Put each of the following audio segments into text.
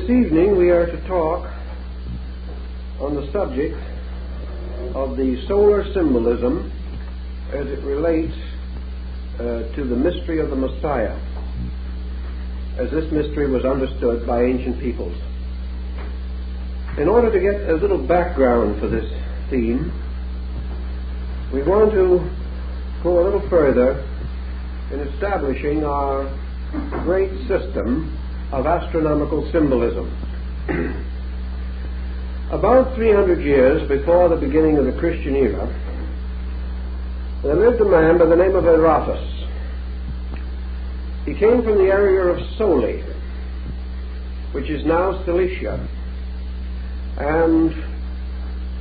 evening we are to talk on the subject of the solar symbolism as it relates to the mystery of the Messiah, as this mystery was understood by ancient peoples. In order to get a little background for this theme, we want to go a little further in establishing our great system of astronomical symbolism. About 300 years before the beginning of the Christian era, there lived a man by the name of Aratus. He came from the area of Soli, which is now Cilicia, and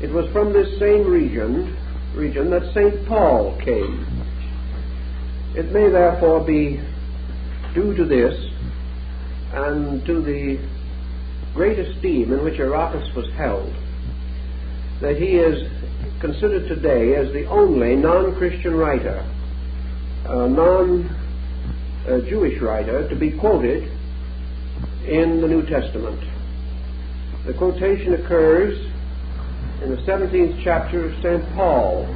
it was from this same region that St. Paul came. It may therefore be due to this and to the great esteem in which Aratus was held that he is considered today as the only non-Christian writer, non-Jewish writer, to be quoted in the New Testament. The quotation occurs in the 17th chapter of St. Paul.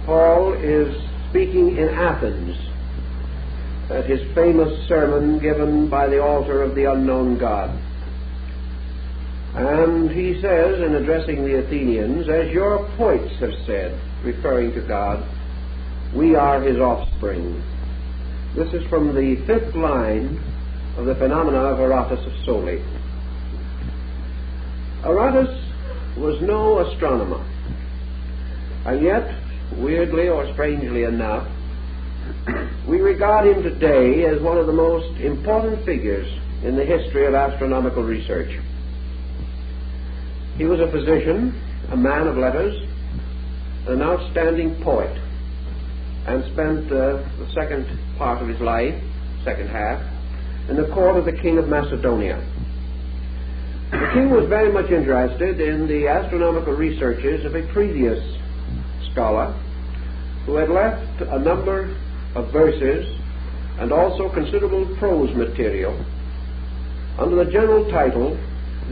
Paul is speaking in Athens at his famous sermon given by the altar of the unknown God. And he says, in addressing the Athenians, as your poets have said, referring to God, we are his offspring. This is from the 5th line of the Phenomena of Aratus of Soli. Aratus was no astronomer, and yet, weirdly or strangely enough, we regard him today as one of the most important figures in the history of astronomical research. He was a physician, a man of letters, an outstanding poet, and spent the second part of his life, second half, in the court of the king of Macedonia. The king was very much interested in the astronomical researches of a previous scholar who had left a number of verses and also considerable prose material under the general title,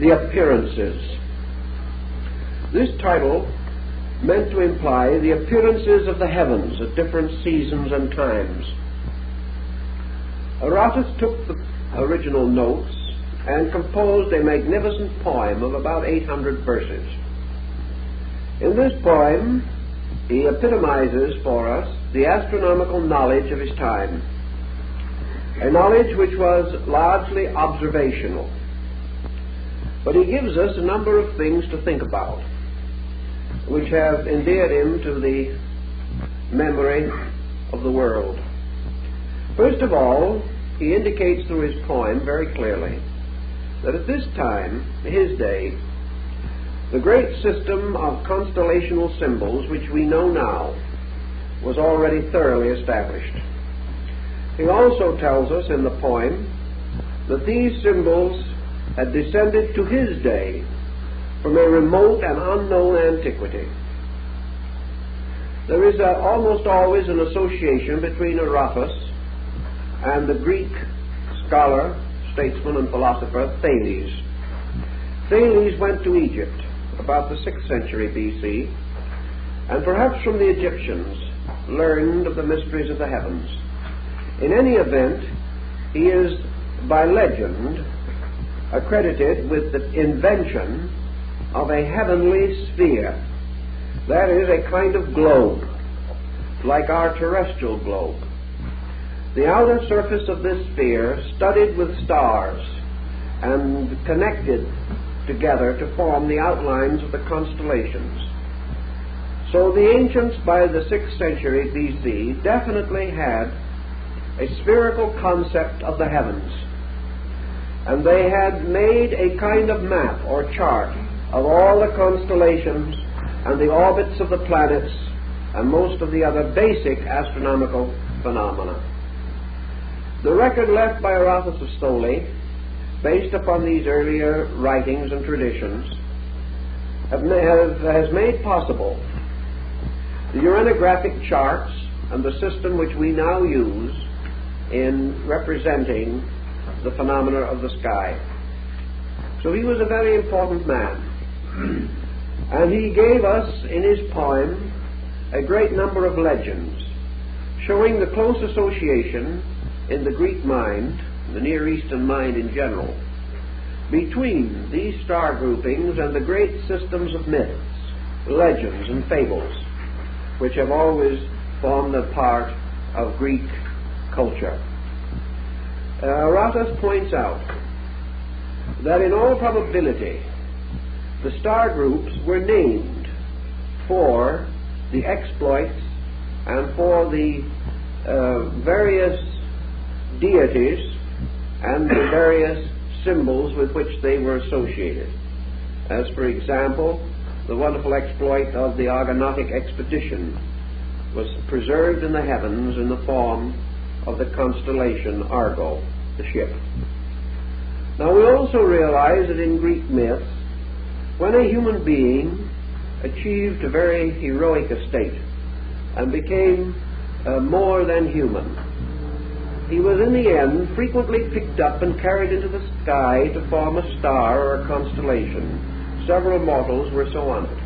The Appearances. This title meant to imply the appearances of the heavens at different seasons and times. Aratus took the original notes and composed a magnificent poem of about 800 verses. In this poem, he epitomizes for us the astronomical knowledge of his time, a knowledge which was largely observational. But he gives us a number of things to think about, which have endeared him to the memory of the world. First of all, he indicates through his poem very clearly that at this time, his day, the great system of constellational symbols which we know now was already thoroughly established. He also tells us in the poem that these symbols had descended to his day from a remote and unknown antiquity. There is almost always an association between Aratus and the Greek scholar, statesman, and philosopher Thales. Thales went to Egypt about the 6th century B.C., and perhaps from the Egyptians learned of the mysteries of the heavens. In any event, he is, by legend, accredited with the invention of a heavenly sphere. That is, a kind of globe, like our terrestrial globe. The outer surface of this sphere studded with stars and connected together to form the outlines of the constellations. So the ancients, by the 6th century B.C., definitely had a spherical concept of the heavens, and they had made a kind of map or chart of all the constellations and the orbits of the planets and most of the other basic astronomical phenomena. The record left by Aratus of Soli, based upon these earlier writings and traditions, has made possible the uranographic charts and the system which we now use in representing the phenomena of the sky. So he was a very important man. And he gave us in his poem a great number of legends showing the close association in the Greek mind, the Near Eastern mind in general, between these star groupings and the great systems of myths, legends, and fables, which have always formed a part of Greek culture. Aratus points out that in all probability the star groups were named for the exploits and for the various deities and the various symbols with which they were associated. As for example, the wonderful exploit of the Argonautic expedition was preserved in the heavens in the form of the constellation Argo, the ship. Now we also realize that in Greek myths, when a human being achieved a very heroic estate and became more than human, he was in the end frequently picked up and carried into the sky to form a star or a constellation. Several mortals were so honored.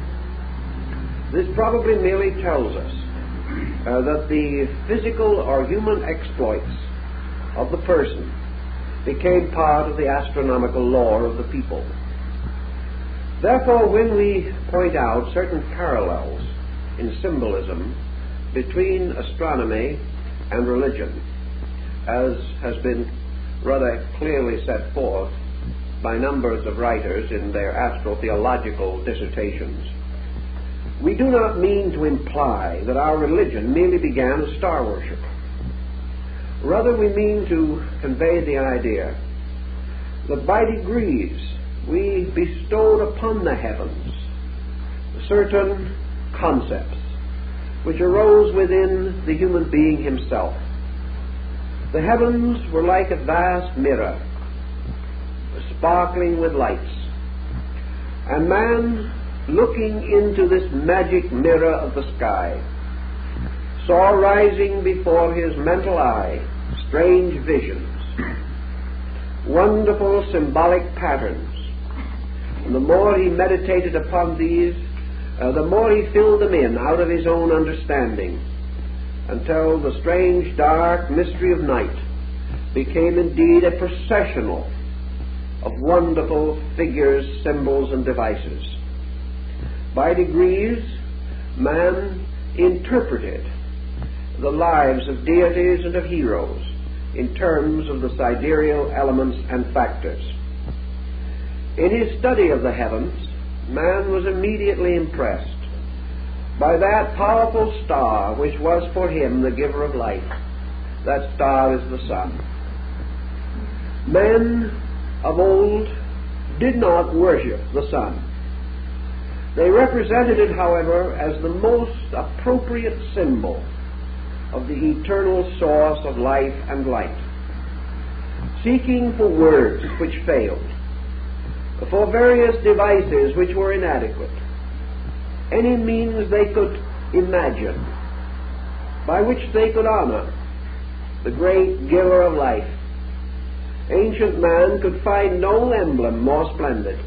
This probably merely tells us that the physical or human exploits of the person became part of the astronomical lore of the people. Therefore, when we point out certain parallels in symbolism between astronomy and religion, as has been rather clearly set forth by numbers of writers in their astro-theological dissertations, we do not mean to imply that our religion merely began as star worship. Rather, we mean to convey the idea that by degrees we bestowed upon the heavens certain concepts which arose within the human being himself. The heavens were like a vast mirror, sparkling with lights, and man, looking into this magic mirror of the sky, saw rising before his mental eye strange visions, wonderful symbolic patterns. And the more he meditated upon these, the more he filled them in out of his own understanding, until the strange dark mystery of night became indeed a processional of wonderful figures, symbols, and devices. By degrees, man interpreted the lives of deities and of heroes in terms of the sidereal elements and factors. In his study of the heavens, man was immediately impressed by that powerful star which was for him the giver of life. That star is the sun. Men of old did not worship the sun. They represented it, however, as the most appropriate symbol of the eternal source of life and light, seeking for words which failed, for various devices which were inadequate, any means they could imagine by which they could honor the great giver of life. Ancient man could find no emblem more splendid,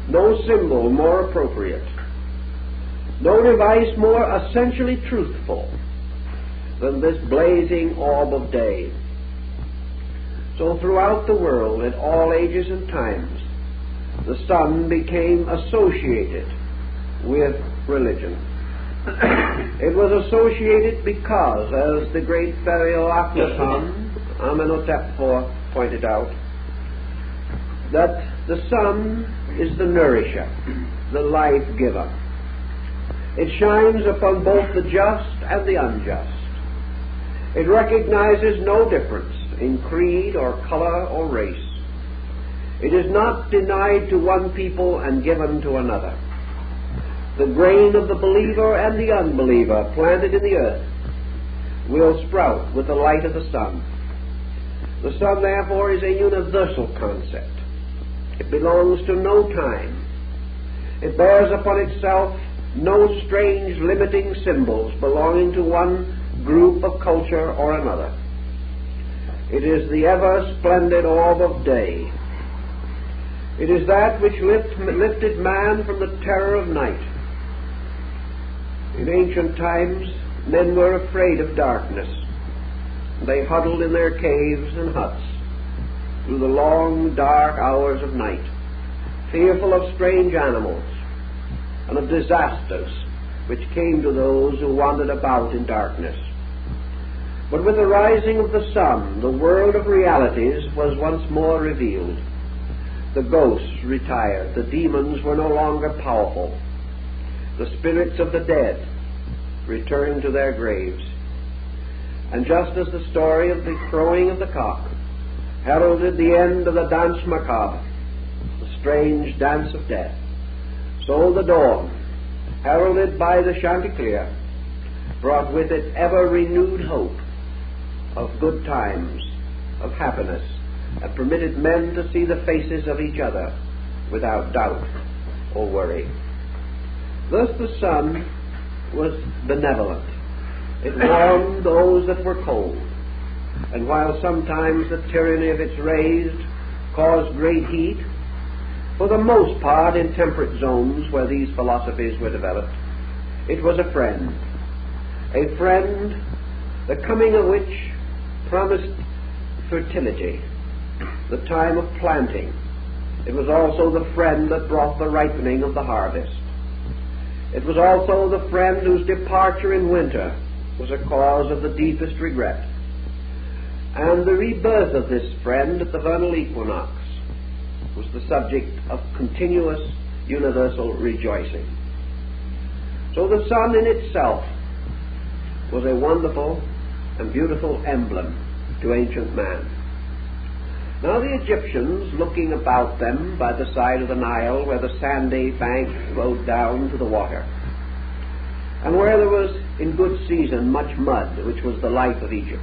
no symbol more appropriate, no device more essentially truthful than this blazing orb of day. So throughout the world, at all ages and times, the sun became associated with religion. It was associated because, as the great Pharaoh Amenhotep IV pointed out, that the sun is the nourisher, the life giver. It shines upon both the just and the unjust. It recognizes no difference in creed or color or race. It is not denied to one people and given to another. The grain of the believer and the unbeliever planted in the earth will sprout with the light of the sun. The sun, therefore, is a universal concept. It belongs to no time. It bears upon itself no strange limiting symbols belonging to one group of culture or another. It is the ever splendid orb of day. It is that which lifted man from the terror of night. In ancient times, men were afraid of darkness. They huddled in their caves and huts through the long, dark hours of night, fearful of strange animals and of disasters which came to those who wandered about in darkness. But with the rising of the sun, the world of realities was once more revealed. The ghosts retired. The demons were no longer powerful. The spirits of the dead returned to their graves. And just as the story of the crowing of the cock heralded the end of the dance macabre, the strange dance of death, so the dawn, heralded by the chanticleer, brought with it ever renewed hope of good times, of happiness, and permitted men to see the faces of each other without doubt or worry. Thus the sun was benevolent. It warmed those that were cold, and while sometimes the tyranny of its rays caused great heat, for the most part in temperate zones where these philosophies were developed, it was a friend, the coming of which promised fertility, the time of planting. It was also the friend that brought the ripening of the harvest. It was also the friend whose departure in winter was a cause of the deepest regret. And the rebirth of this friend at the vernal equinox was the subject of continuous universal rejoicing. So the sun in itself was a wonderful and beautiful emblem to ancient man. Now the Egyptians, looking about them by the side of the Nile where the sandy bank flowed down to the water, and where there was in good season much mud, which was the life of Egypt,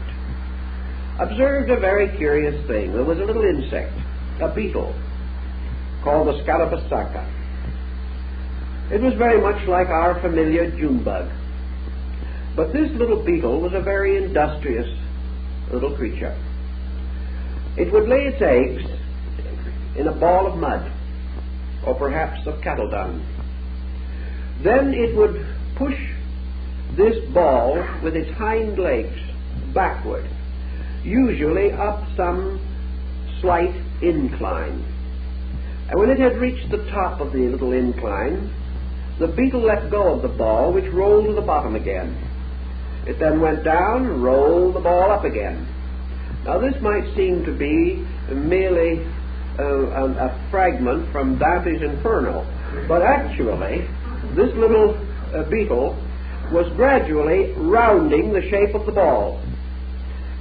observed a very curious thing. There was a little insect, a beetle, called the Scarabassaka. It was very much like our familiar June bug. But this little beetle was a very industrious little creature. It would lay its eggs in a ball of mud, or perhaps of cattle dung. Then it would push this ball with its hind legs backward, usually up some slight incline. And when it had reached the top of the little incline, the beetle let go of the ball, which rolled to the bottom again. It then went down and rolled the ball up again. Now this might seem to be merely a fragment from Dante's Inferno, but actually this little beetle was gradually rounding the shape of the ball.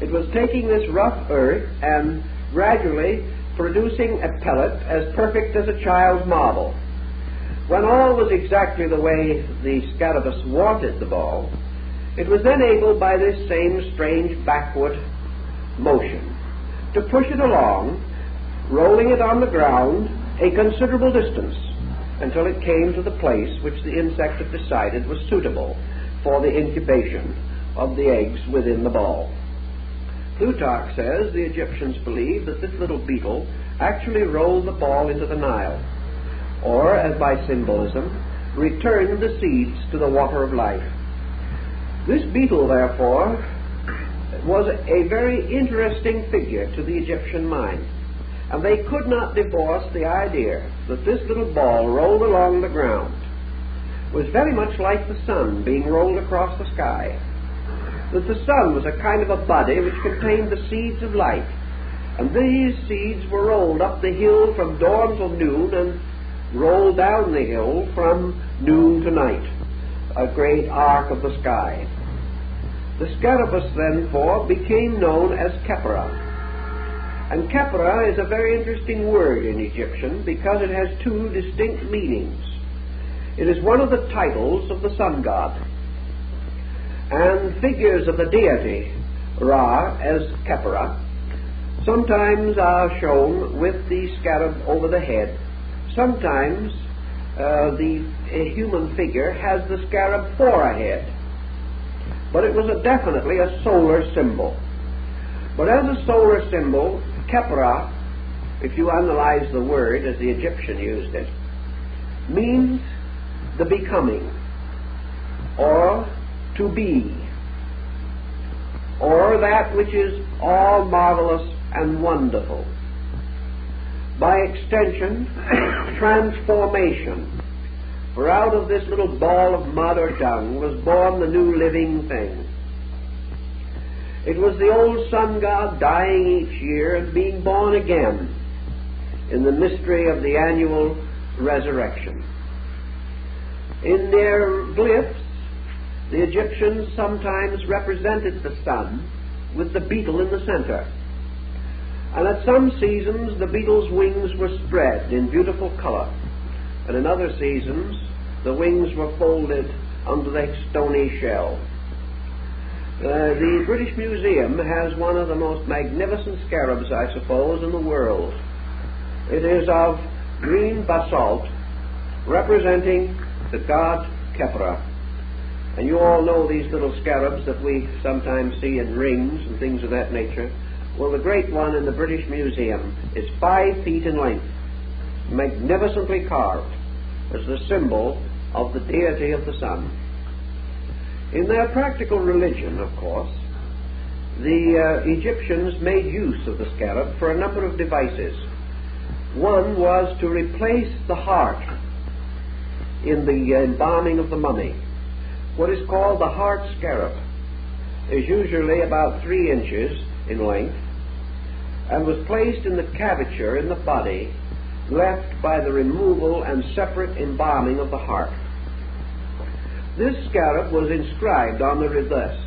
It was taking this rough earth and gradually producing a pellet as perfect as a child's marble. When all was exactly the way the Scarabaeus wanted the ball, it was then able, by this same strange backward motion, to push it along, rolling it on the ground a considerable distance until it came to the place which the insect had decided was suitable for the incubation of the eggs within the ball. Plutarch says the Egyptians believed that this little beetle actually rolled the ball into the Nile, or, as by symbolism, returned the seeds to the water of life. This beetle, therefore, was a very interesting figure to the Egyptian mind, and they could not divorce the idea that this little ball rolled along the ground was very much like the sun being rolled across the sky, that the sun was a kind of a body which contained the seeds of life, and these seeds were rolled up the hill from dawn till noon and rolled down the hill from noon to night, a great arc of the sky. The Scarabaeus, therefore, became known as Khepra. And Khepra is a very interesting word in Egyptian because it has two distinct meanings. It is one of the titles of the sun god, and figures of the deity Ra as Khepra sometimes are shown with the scarab over the head. Sometimes a human figure has the scarab for a head, but it was definitely a solar symbol. But as a solar symbol, Khepra if you analyze the word as the Egyptian used it, means the becoming, or to be, or that which is all marvelous and wonderful. By extension, transformation. For out of this little ball of mud or dung was born the new living thing. It was the old sun god dying each year and being born again in the mystery of the annual resurrection. In their glyphs, the Egyptians sometimes represented the sun with the beetle in the center. And at some seasons the beetle's wings were spread in beautiful color, and in other seasons the wings were folded under the stony shell. The British Museum has one of the most magnificent scarabs, I suppose, in the world. It is of green basalt, representing the god Khepra. And you all know these little scarabs that we sometimes see in rings and things of that nature. Well, the great one in the British Museum is 5 feet in length, magnificently carved as the symbol of the deity of the sun. In their practical religion, of course, the Egyptians made use of the scarab for a number of devices. One was to replace the heart in the embalming of the mummy. What is called the heart scarab is usually about 3 inches in length and was placed in the cavature in the body left by the removal and separate embalming of the heart. This scarab was inscribed on the reverse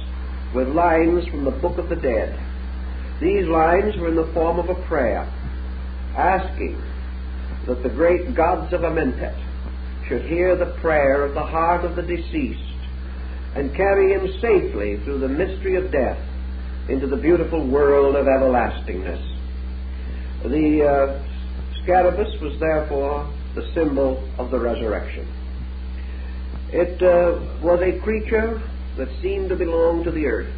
with lines from the Book of the Dead. These lines were in the form of a prayer, asking that the great gods of Amentet should hear the prayer of the heart of the deceased and carry him safely through the mystery of death into the beautiful world of everlastingness. The scarabus was therefore the symbol of the resurrection. It was a creature that seemed to belong to the earth,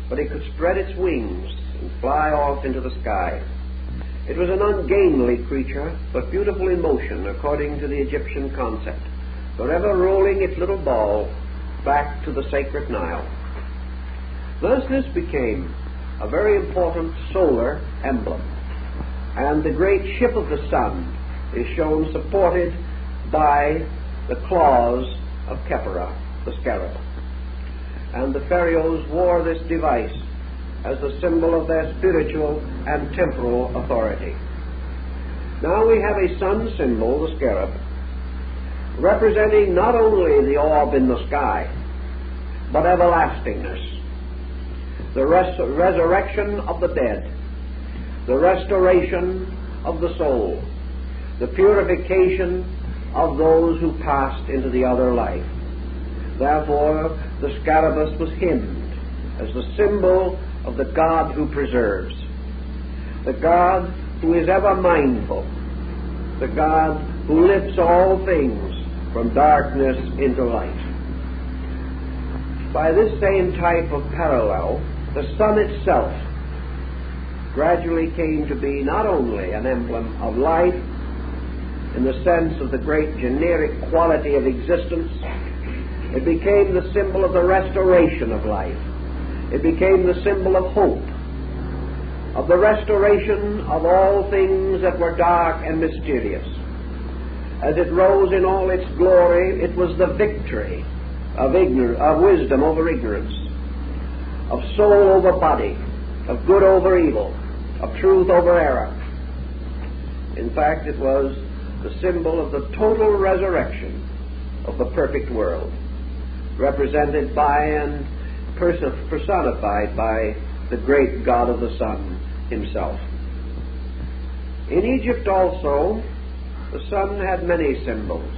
but it could spread its wings and fly off into the sky. It was an ungainly creature, but beautiful in motion according to the Egyptian concept, forever rolling its little ball back to the sacred Nile. Thus this became a very important solar emblem, and the great ship of the sun is shown supported by the claws of Khepra, the scarab. And the pharaohs wore this device as the symbol of their spiritual and temporal authority. Now we have a sun symbol, the scarab, representing not only the orb in the sky, but everlastingness, the resurrection of the dead, the restoration of the soul, the purification of those who passed into the other life. Therefore, the scarabus was hymned as the symbol of the God who preserves, the God who is ever mindful, the God who lifts all things from darkness into light. By this same type of parallel, the sun itself gradually came to be not only an emblem of life in the sense of the great generic quality of existence, it became the symbol of the restoration of life. It became the symbol of hope, of the restoration of all things that were dark and mysterious. As it rose in all its glory, it was the victory of wisdom over ignorance, of soul over body, of good over evil, of truth over error. In fact, it was the symbol of the total resurrection of the perfect world, represented by and personified by the great God of the sun himself. In Egypt also, the sun had many symbols.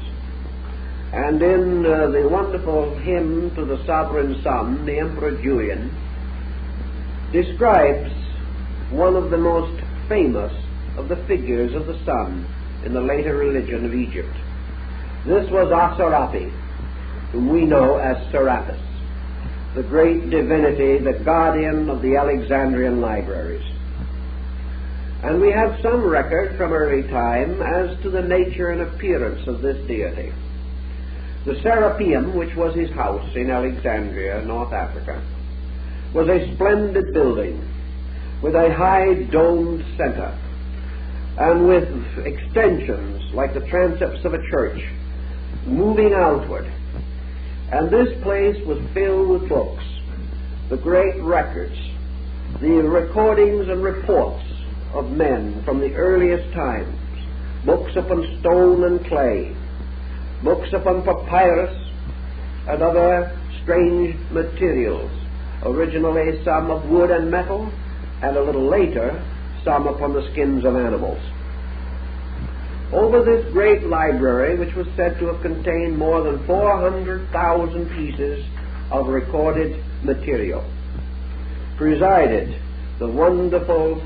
And in the wonderful hymn to the sovereign sun, the Emperor Julian describes one of the most famous of the figures of the sun in the later religion of Egypt. This was Asarapi, whom we know as Serapis, the great divinity, the guardian of the Alexandrian libraries. And we have some record from early time as to the nature and appearance of this deity. The Serapeum, which was his house in Alexandria, North Africa, was a splendid building with a high domed center and with extensions like the transepts of a church moving outward. And this place was filled with books, the great records, the recordings and reports of men from the earliest times, books upon stone and clay, books upon papyrus and other strange materials, originally some of wood and metal, and a little later some upon the skins of animals. Over this great library, which was said to have contained more than 400,000 pieces of recorded material, presided the wonderful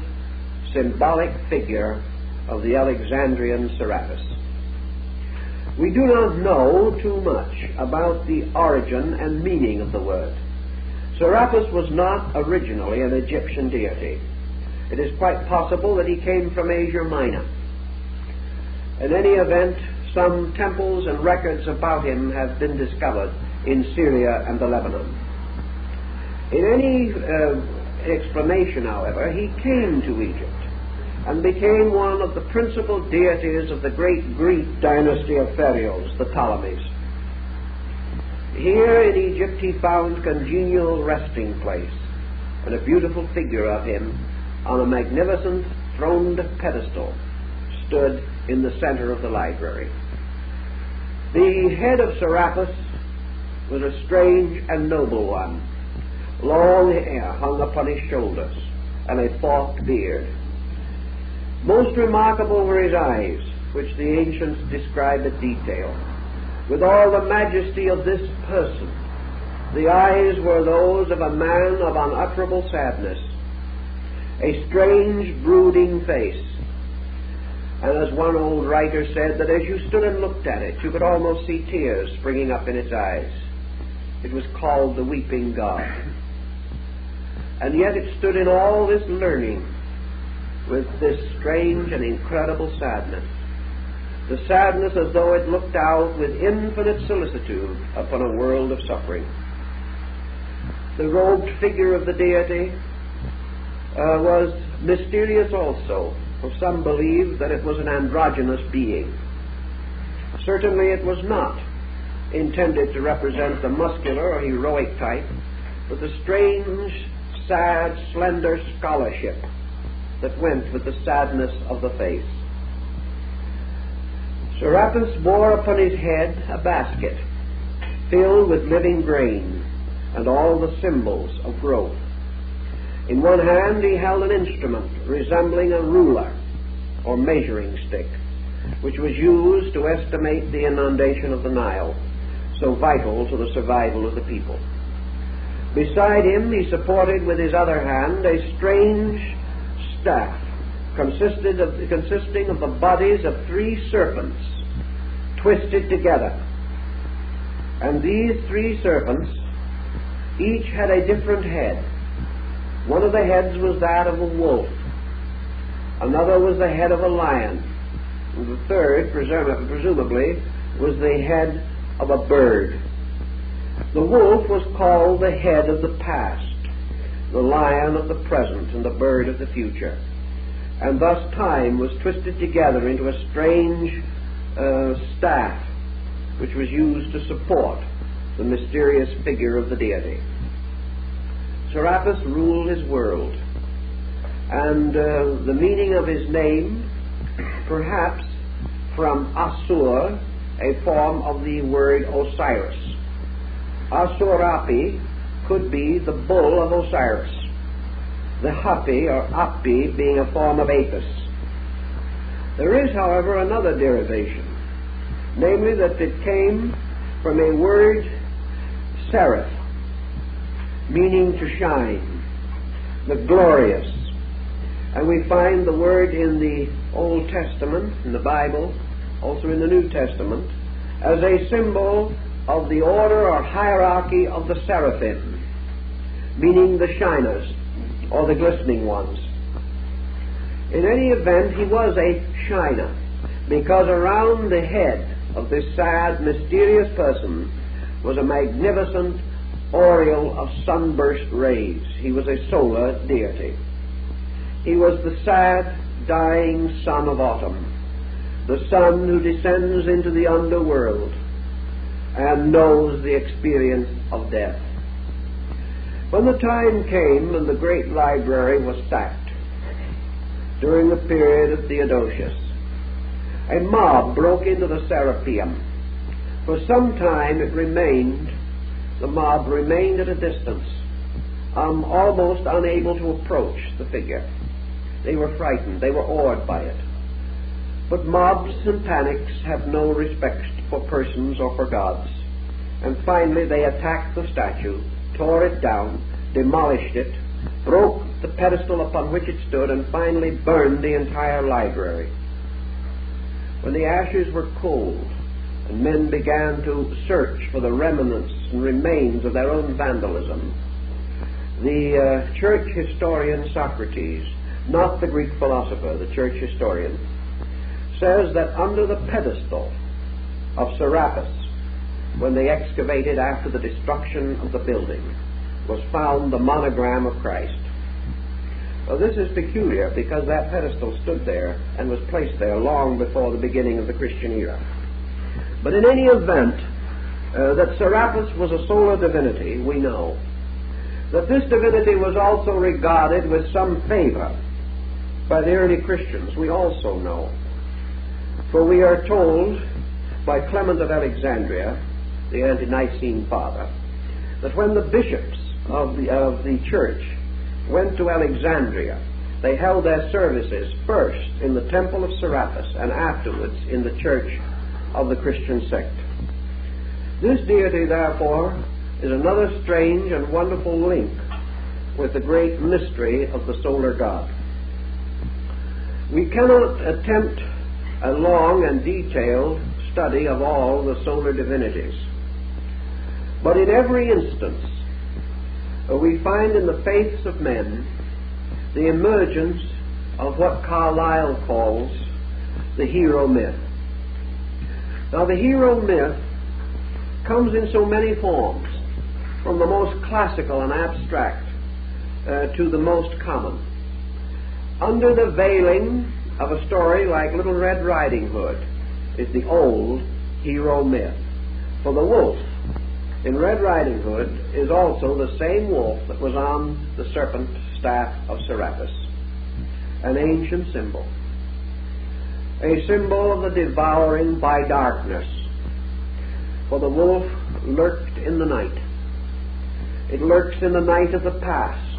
symbolic figure of the Alexandrian Serapis. We do not know too much about the origin and meaning of the word. Serapis was not originally an Egyptian deity. It is quite possible that he came from Asia Minor. In any event, some temples and records about him have been discovered in Syria and the Lebanon. In any explanation, however, he came to Egypt and became one of the principal deities of the great Greek dynasty of pharaohs, the Ptolemies. Here in Egypt he found congenial resting place, and a beautiful figure of him on a magnificent throned pedestal stood in the center of the library. The head of Serapis was a strange and noble one. Long hair hung upon his shoulders, and a forked beard. Most remarkable were his eyes, which the ancients describe in detail. With all the majesty of this person, the eyes were those of a man of unutterable sadness, a strange, brooding face. And as one old writer said, that as you stood and looked at it, you could almost see tears springing up in its eyes. It was called the Weeping God. And yet it stood in all this learning with this strange and incredible sadness. The sadness as though it looked out with infinite solicitude upon a world of suffering. The robed figure of the deity was mysterious also, for some believe that it was an androgynous being. Certainly it was not intended to represent the muscular or heroic type, but the strange, sad, slender scholarship that went with the sadness of the face. Serapis bore upon his head a basket filled with living grain and all the symbols of growth. In one hand he held an instrument resembling a ruler or measuring stick, which was used to estimate the inundation of the Nile, so vital to the survival of the people. Beside him he supported with his other hand a strange staff consisting of the bodies of 3 serpents twisted together. And these 3 serpents each had a different head. One of the heads was that of a wolf, another was the head of a lion, and the third, presumably, was the head of a bird. The wolf was called the head of the past, the lion of the present, and the bird of the future. And thus time was twisted together into a strange staff, which was used to support the mysterious figure of the deity. Serapis ruled his world, and the meaning of his name, perhaps from Assur, a form of the word Osiris. Assurapi could be the bull of Osiris, the Hapi or Api being a form of Apis. There is, however, another derivation, namely that it came from a word seraph, meaning to shine, the glorious. And we find the word in the Old Testament, in the Bible, also in the New Testament, as a symbol of the order or hierarchy of the seraphim, meaning the shiners or the glistening ones. In any event, he was a shiner, because around the head of this sad, mysterious person was a magnificent aureole of sunburst rays. He was a solar deity. He was the sad, dying sun of autumn, the sun who descends into the underworld and knows the experience of death. When the time came and the great library was sacked during the period of Theodosius, a mob broke into the Serapeum. For some time the mob remained at a distance, almost unable to approach the figure. They were frightened, they were awed by it. But mobs and panics have no respect for persons or for gods. And finally they attacked the statue, tore it down, demolished it, broke the pedestal upon which it stood, and finally burned the entire library. When the ashes were cold, and men began to search for the remnants and remains of their own vandalism, the church historian Socrates, not the Greek philosopher, the church historian, says that under the pedestal of Serapis, when they excavated after the destruction of the building, was found the monogram of Christ. Well, this is peculiar because that pedestal stood there and was placed there long before the beginning of the Christian era. But in any event, that Serapis was a solar divinity, we know. That this divinity was also regarded with some favor by the early Christians, we also know. For we are told by Clement of Alexandria, the ante-Nicene father, that when the bishops of the church went to Alexandria, they held their services first in the temple of Serapis and afterwards in the church of the Christian sect. This deity, therefore, is another strange and wonderful link with the great mystery of the solar God. We cannot attempt a long and detailed study of all the solar divinities, but in every instance we find in the faiths of men the emergence of what Carlyle calls the hero myth. Now, the hero myth comes in so many forms, from the most classical and abstract to the most common. Under the veiling of a story like Little Red Riding Hood is the old hero myth. For the wolf in Red Riding Hood is also the same wolf that was on the serpent staff of Serapis, an ancient symbol, a symbol of the devouring by darkness. For the wolf lurked in the night. It lurks in the night of the past,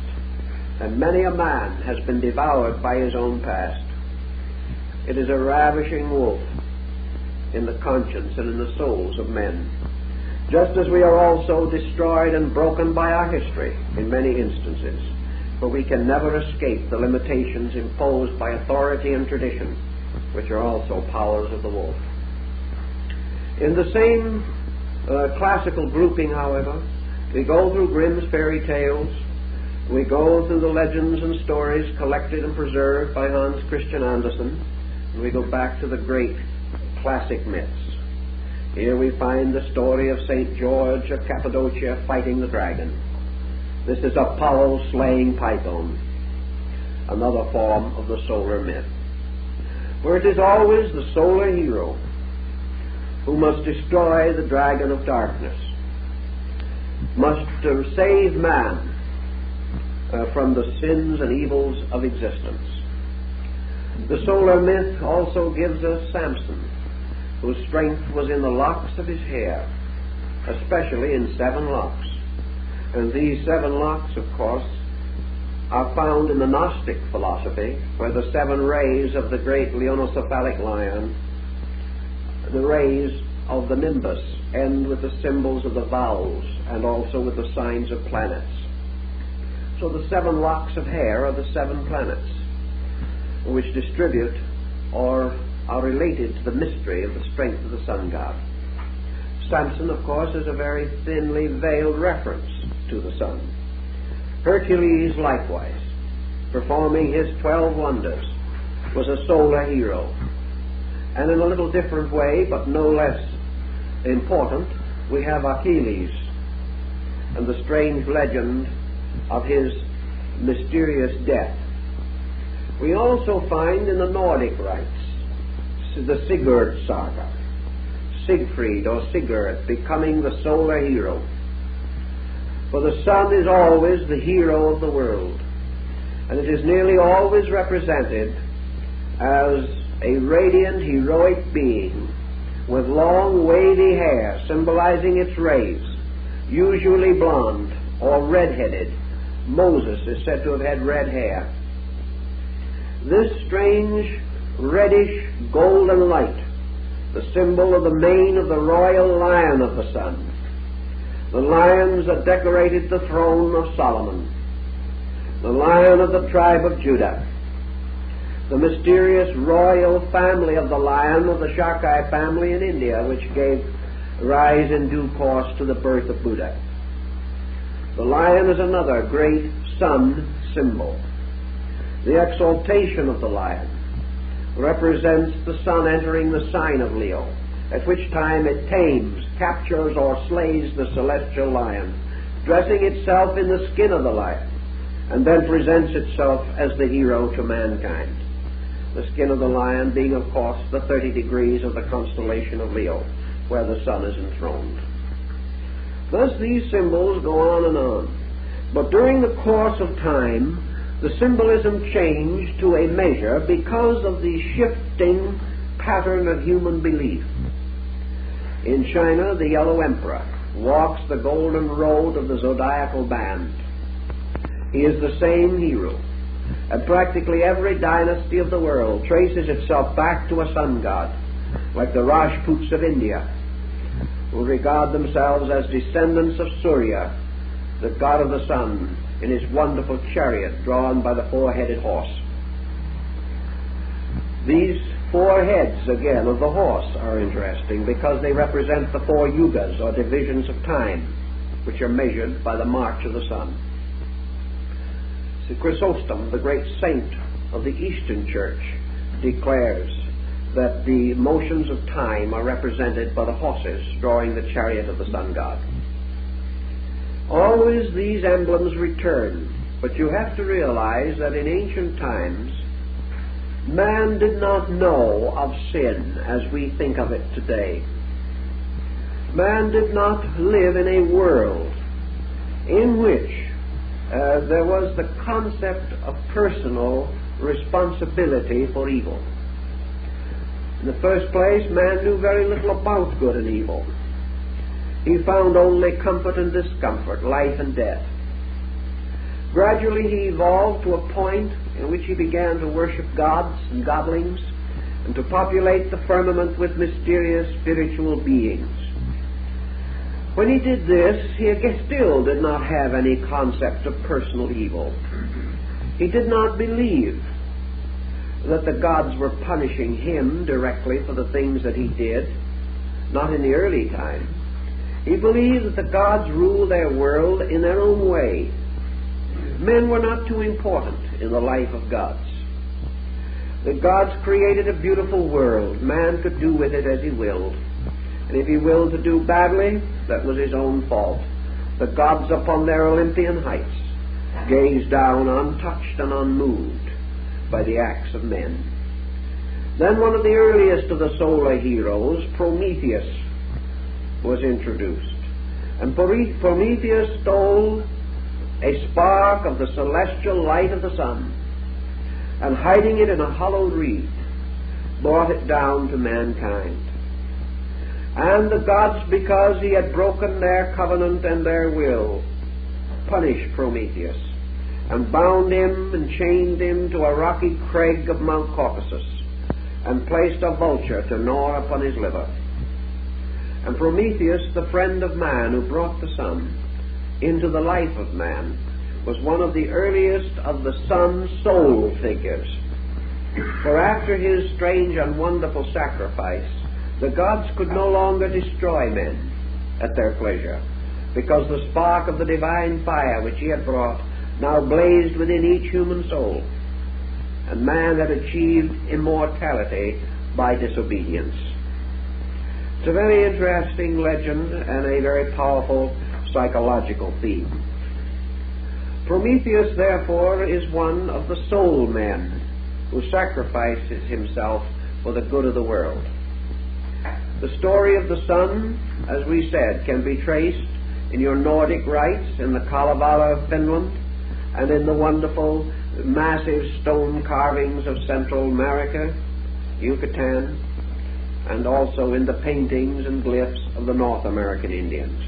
and many a man has been devoured by his own past. It is a ravishing wolf in the conscience and in the souls of men, just as we are also destroyed and broken by our history in many instances, for we can never escape the limitations imposed by authority and tradition, which are also powers of the wolf. In the same classical grouping, however, we go through Grimm's fairy tales, we go through the legends and stories collected and preserved by Hans Christian Andersen, and we go back to the great classic myths. Here we find the story of St. George of Cappadocia fighting the dragon. This is Apollo slaying Python, another form of the solar myth, where it is always the solar hero who must destroy the dragon of darkness, must save man from the sins and evils of existence. The solar myth also gives us Samson, whose strength was in the locks of his hair, especially in 7 locks. And these 7 locks, of course, are found in the Gnostic philosophy, where the 7 rays of the great leonocephalic lion, the rays of the nimbus, end with the symbols of the vowels and also with the signs of planets. So the 7 locks of hair are the 7 planets, which distribute or are related to the mystery of the strength of the sun god. Samson, of course, is a very thinly veiled reference to the sun. Hercules, likewise, performing his 12 wonders, was a solar hero. And in a little different way, but no less important, we have Achilles and the strange legend of his mysterious death. We also find in the Nordic rites the Sigurd saga, Siegfried or Sigurd becoming the solar hero. For the sun is always the hero of the world, and it is nearly always represented as a radiant, heroic being with long, wavy hair symbolizing its rays, usually blonde or red-headed. Moses is said to have had red hair. This strange, reddish, golden light, the symbol of the mane of the royal lion of the sun, the lions that decorated the throne of Solomon, the lion of the tribe of Judah, the mysterious royal family of the lion of the Shakai family in India, which gave rise in due course to the birth of Buddha. The lion is another great sun symbol. The exaltation of the lion represents the sun entering the sign of Leo, at which time it tames, captures, or slays the celestial lion, dressing itself in the skin of the lion, and then presents itself as the hero to mankind. The skin of the lion being, of course, the 30 degrees of the constellation of Leo, where the sun is enthroned. Thus these symbols go on and on. But during the course of time, the symbolism changed to a measure because of the shifting pattern of human belief. In China, the Yellow Emperor walks the golden road of the zodiacal band. He is the same hero, and practically every dynasty of the world traces itself back to a sun god, like the Rajputs of India, who regard themselves as descendants of Surya, the god of the sun, in his wonderful chariot drawn by the four-headed horse. These four heads, again, of the horse are interesting because they represent the four yugas, or divisions of time, which are measured by the march of the sun. Chrysostom, the great saint of the Eastern Church, declares that the motions of time are represented by the horses drawing the chariot of the sun god. Always these emblems return, but you have to realize that in ancient times, man did not know of sin as we think of it today. Man did not live in a world in which there was the concept of personal responsibility for evil. In the first place, man knew very little about good and evil. He found only comfort and discomfort, life and death. Gradually he evolved to a point in which he began to worship gods and godlings and to populate the firmament with mysterious spiritual beings. When he did this, he still did not have any concept of personal evil. He did not believe that the gods were punishing him directly for the things that he did, not in the early time. He believed that the gods ruled their world in their own way. Men were not too important in the life of gods. The gods created a beautiful world. Man could do with it as he willed. And if he willed to do badly, that was his own fault. The gods upon their Olympian heights gazed down untouched and unmoved by the acts of men. Then one of the earliest of the solar heroes, Prometheus, was introduced. And Prometheus stole a spark of the celestial light of the sun, and hiding it in a hollowed reed, brought it down to mankind. And the gods, because he had broken their covenant and their will, punished Prometheus, and bound him and chained him to a rocky crag of Mount Caucasus, and placed a vulture to gnaw upon his liver. And Prometheus, the friend of man who brought the sun into the life of man, was one of the earliest of the sun's soul figures. For after his strange and wonderful sacrifice, the gods could no longer destroy men at their pleasure, because the spark of the divine fire which he had brought now blazed within each human soul. and man had achieved immortality by disobedience. It's a very interesting legend and a very powerful psychological theme. Prometheus, therefore, is one of the soul men who sacrifices himself for the good of the world. The story of the sun, as we said, can be traced in your Nordic rites in the Kalevala of Finland and in the wonderful massive stone carvings of Central America, Yucatan, and also in the paintings and glyphs of the North American Indians.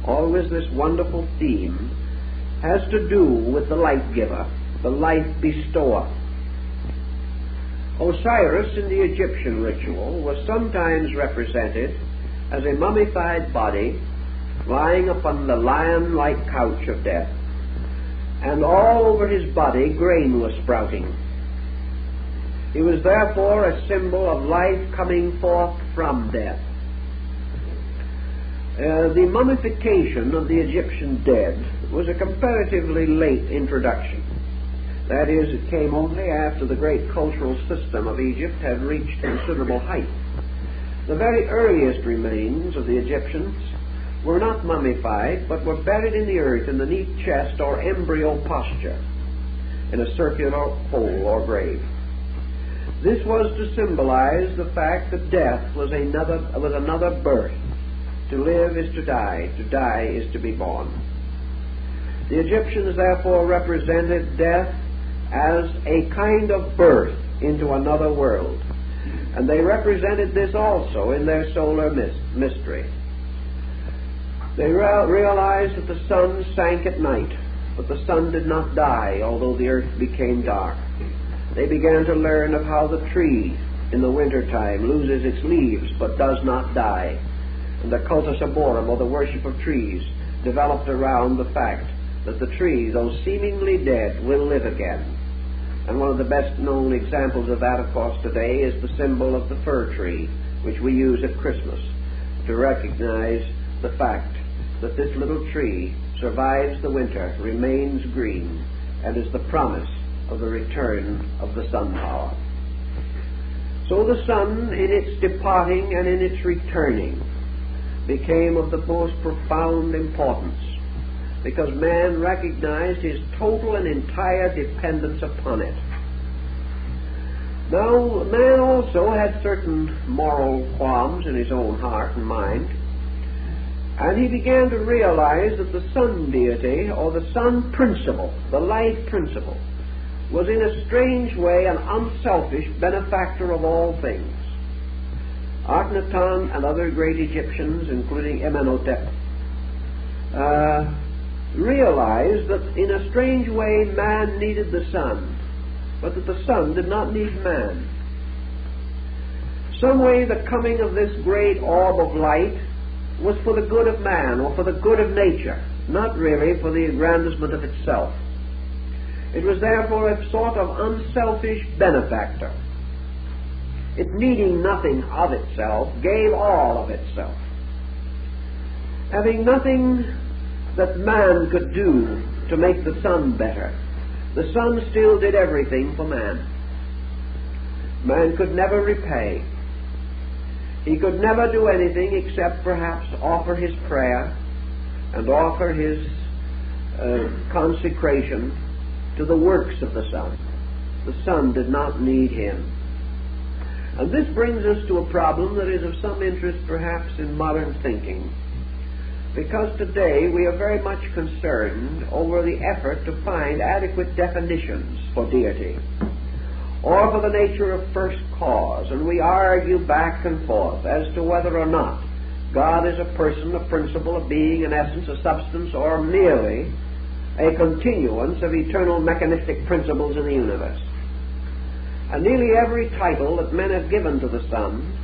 Always this wonderful theme has to do with the life giver, the life bestower. Osiris in the Egyptian ritual was sometimes represented as a mummified body lying upon the lion-like couch of death, and all over his body grain was sprouting. He was therefore a symbol of life coming forth from death. The mummification of the Egyptian dead was a comparatively late introduction. That is, it came only after the great cultural system of Egypt had reached considerable height. The very earliest remains of the Egyptians were not mummified, but were buried in the earth in the neat chest or embryo posture, in a circular hole or grave. This was to symbolize the fact that death was another birth. To live is to die is to be born. The Egyptians therefore represented death as a kind of birth into another world, and they represented this also in their solar mystery. They realized that the sun sank at night, but the sun did not die, although the earth became dark. They began to learn of how the tree in the wintertime loses its leaves but does not die. And the cultus arborum, or the worship of trees, developed around the fact that the tree, though seemingly dead, will live again. And one of the best known examples of that, of course, today is the symbol of the fir tree, which we use at Christmas to recognize the fact that this little tree survives the winter, remains green, and is the promise of the return of the sun power. So the sun, in its departing and in its returning, became of the most profound importance, because man recognized his total and entire dependence upon it. Now, man also had certain moral qualms in his own heart and mind, and he began to realize that the sun deity, or the sun principle, the life principle, was in a strange way an unselfish benefactor of all things. Akhenaten and other great Egyptians, including Amenhotep, realized that in a strange way man needed the sun, but that the sun did not need man. Some way the coming of this great orb of light was for the good of man, or for the good of nature, not really for the aggrandizement of itself. It was therefore a sort of unselfish benefactor. It, needing nothing of itself, gave all of itself. Having nothing that man could do to make the sun better, the sun still did everything for man. Man could never repay. He could never do anything except perhaps offer his prayer and offer his consecration to the works of the sun. The sun did not need him. And this brings us to a problem that is of some interest perhaps in modern thinking, because today we are very much concerned over the effort to find adequate definitions for deity or for the nature of first cause, and we argue back and forth as to whether or not God is a person, a principle, a being, an essence, a substance, or merely a continuance of eternal mechanistic principles in the universe. And nearly every title that men have given to the sun,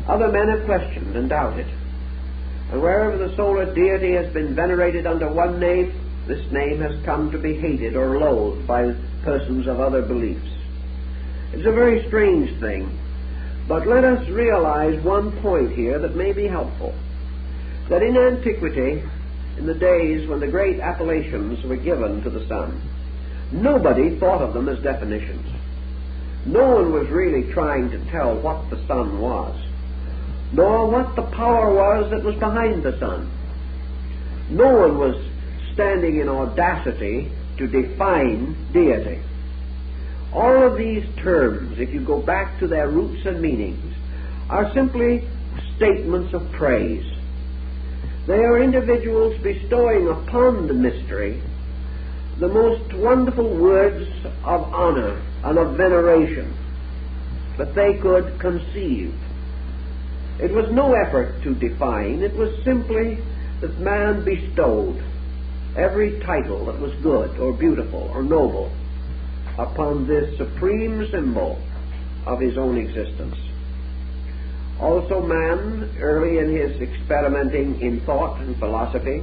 other men have questioned and doubted. And wherever the solar deity has been venerated under one name, this name has come to be hated or loathed by persons of other beliefs. It's a very strange thing, but let us realize one point here that may be helpful. That in antiquity, in the days when the great appellations were given to the sun, nobody thought of them as definitions. No one was really trying to tell what the sun was, nor what the power was that was behind the sun. No one was standing in audacity to define deity. All of these terms, if you go back to their roots and meanings, are simply statements of praise. They are individuals bestowing upon the mystery the most wonderful words of honor and of veneration that they could conceive. It was no effort to define. It was simply that man bestowed every title that was good or beautiful or noble upon this supreme symbol of his own existence. Also, man, early in his experimenting in thought and philosophy,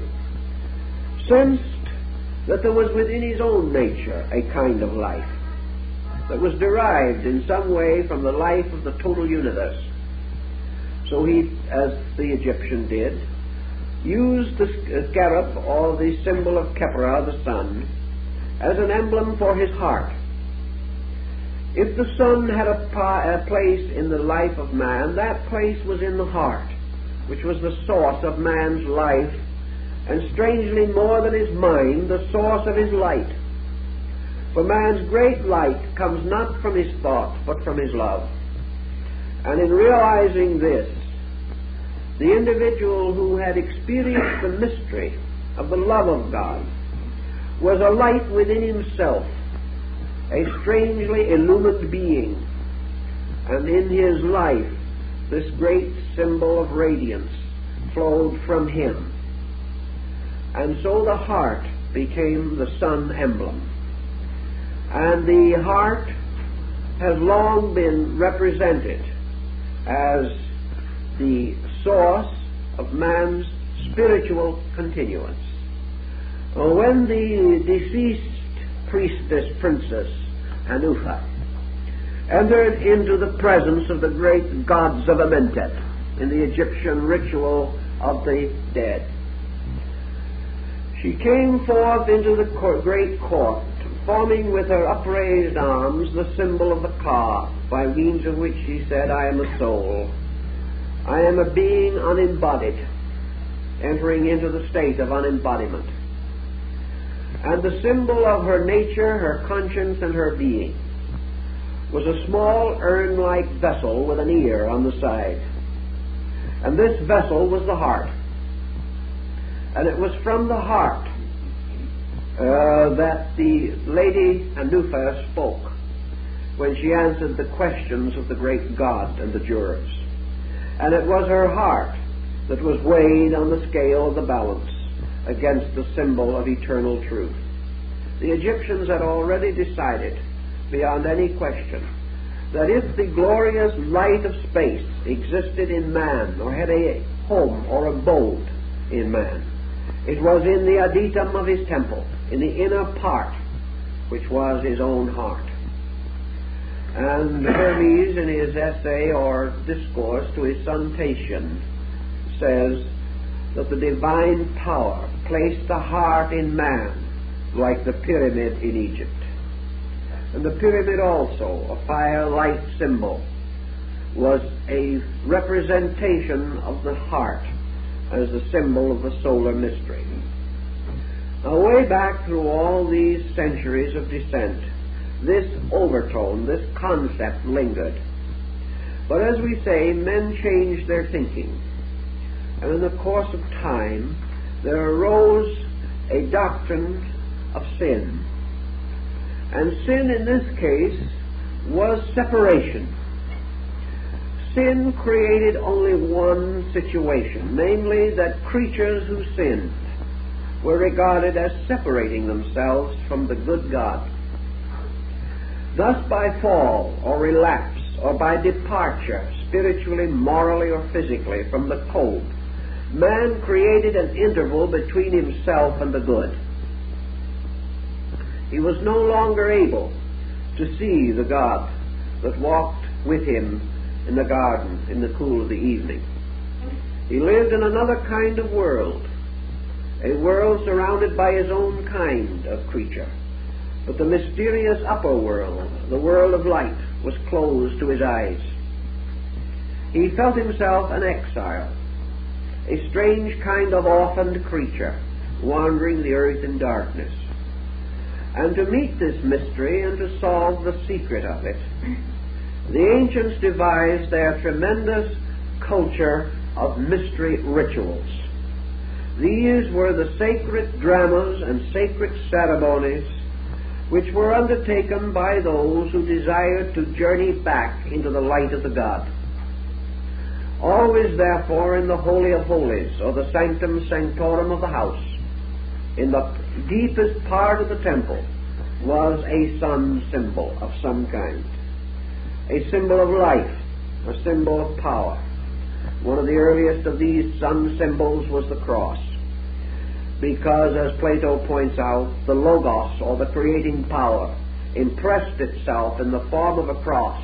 sensed that there was within his own nature a kind of life that was derived in some way from the life of the total universe. So he, as the Egyptian did, used the scarab, or the symbol of Khepra, the sun, as an emblem for his heart. If the sun had a place in the life of man, that place was in the heart, which was the source of man's life, and strangely more than his mind, the source of his light. For man's great light comes not from his thought, but from his love. And in realizing this, the individual who had experienced the mystery of the love of God was a light within himself, a strangely illumined being, and in his life this great symbol of radiance flowed from him. And so the heart became the sun emblem. And the heart has long been represented as the source of man's spiritual continuance. When the deceased princess Hanufa entered into the presence of the great gods of Amentet in the Egyptian ritual of the dead, she came forth into the great court, forming with her upraised arms the symbol of the Ka, by means of which she said, I am a soul. I am a being unembodied, entering into the state of unembodiment. And the symbol of her nature, her conscience, and her being was a small urn-like vessel with an ear on the side. And this vessel was the heart. And it was from the heart that the lady Hanufa spoke when she answered the questions of the great God and the jurors. And it was her heart that was weighed on the scale of the balance against the symbol of eternal truth. The Egyptians had already decided, beyond any question, that if the glorious light of space existed in man, or had a home or abode in man, it was in the adytum of his temple, in the inner part, which was his own heart. And Hermes, in his essay or discourse to his son Tatian, says that the divine power placed the heart in man like the pyramid in Egypt. And the pyramid also, a fire-light symbol, was a representation of the heart as the symbol of the solar mystery. Now, way back through all these centuries of descent, this overtone, this concept lingered. But as we say, men changed their thinking. And in the course of time, there arose a doctrine of sin. And sin in this case was separation. Sin created only one situation, namely that creatures who sinned were regarded as separating themselves from the good God. Thus, by fall or relapse or by departure, spiritually, morally, or physically, from the code, man created an interval between himself and the good. He was no longer able to see the God that walked with him in the garden in the cool of the evening. He lived in another kind of world, a world surrounded by his own kind of creature. But the mysterious upper world, the world of light, was closed to his eyes. He felt himself an exile, a strange kind of orphaned creature, wandering the earth in darkness. And to meet this mystery and to solve the secret of it, the ancients devised their tremendous culture of mystery rituals. These were the sacred dramas and sacred ceremonies which were undertaken by those who desired to journey back into the light of the God. Always, therefore, in the Holy of Holies, or the Sanctum Sanctorum of the house, in the deepest part of the temple, was a sun symbol of some kind. A symbol of life, a symbol of power. One of the earliest of these sun symbols was the cross, because, as Plato points out, the Logos, or the creating power, impressed itself in the form of a cross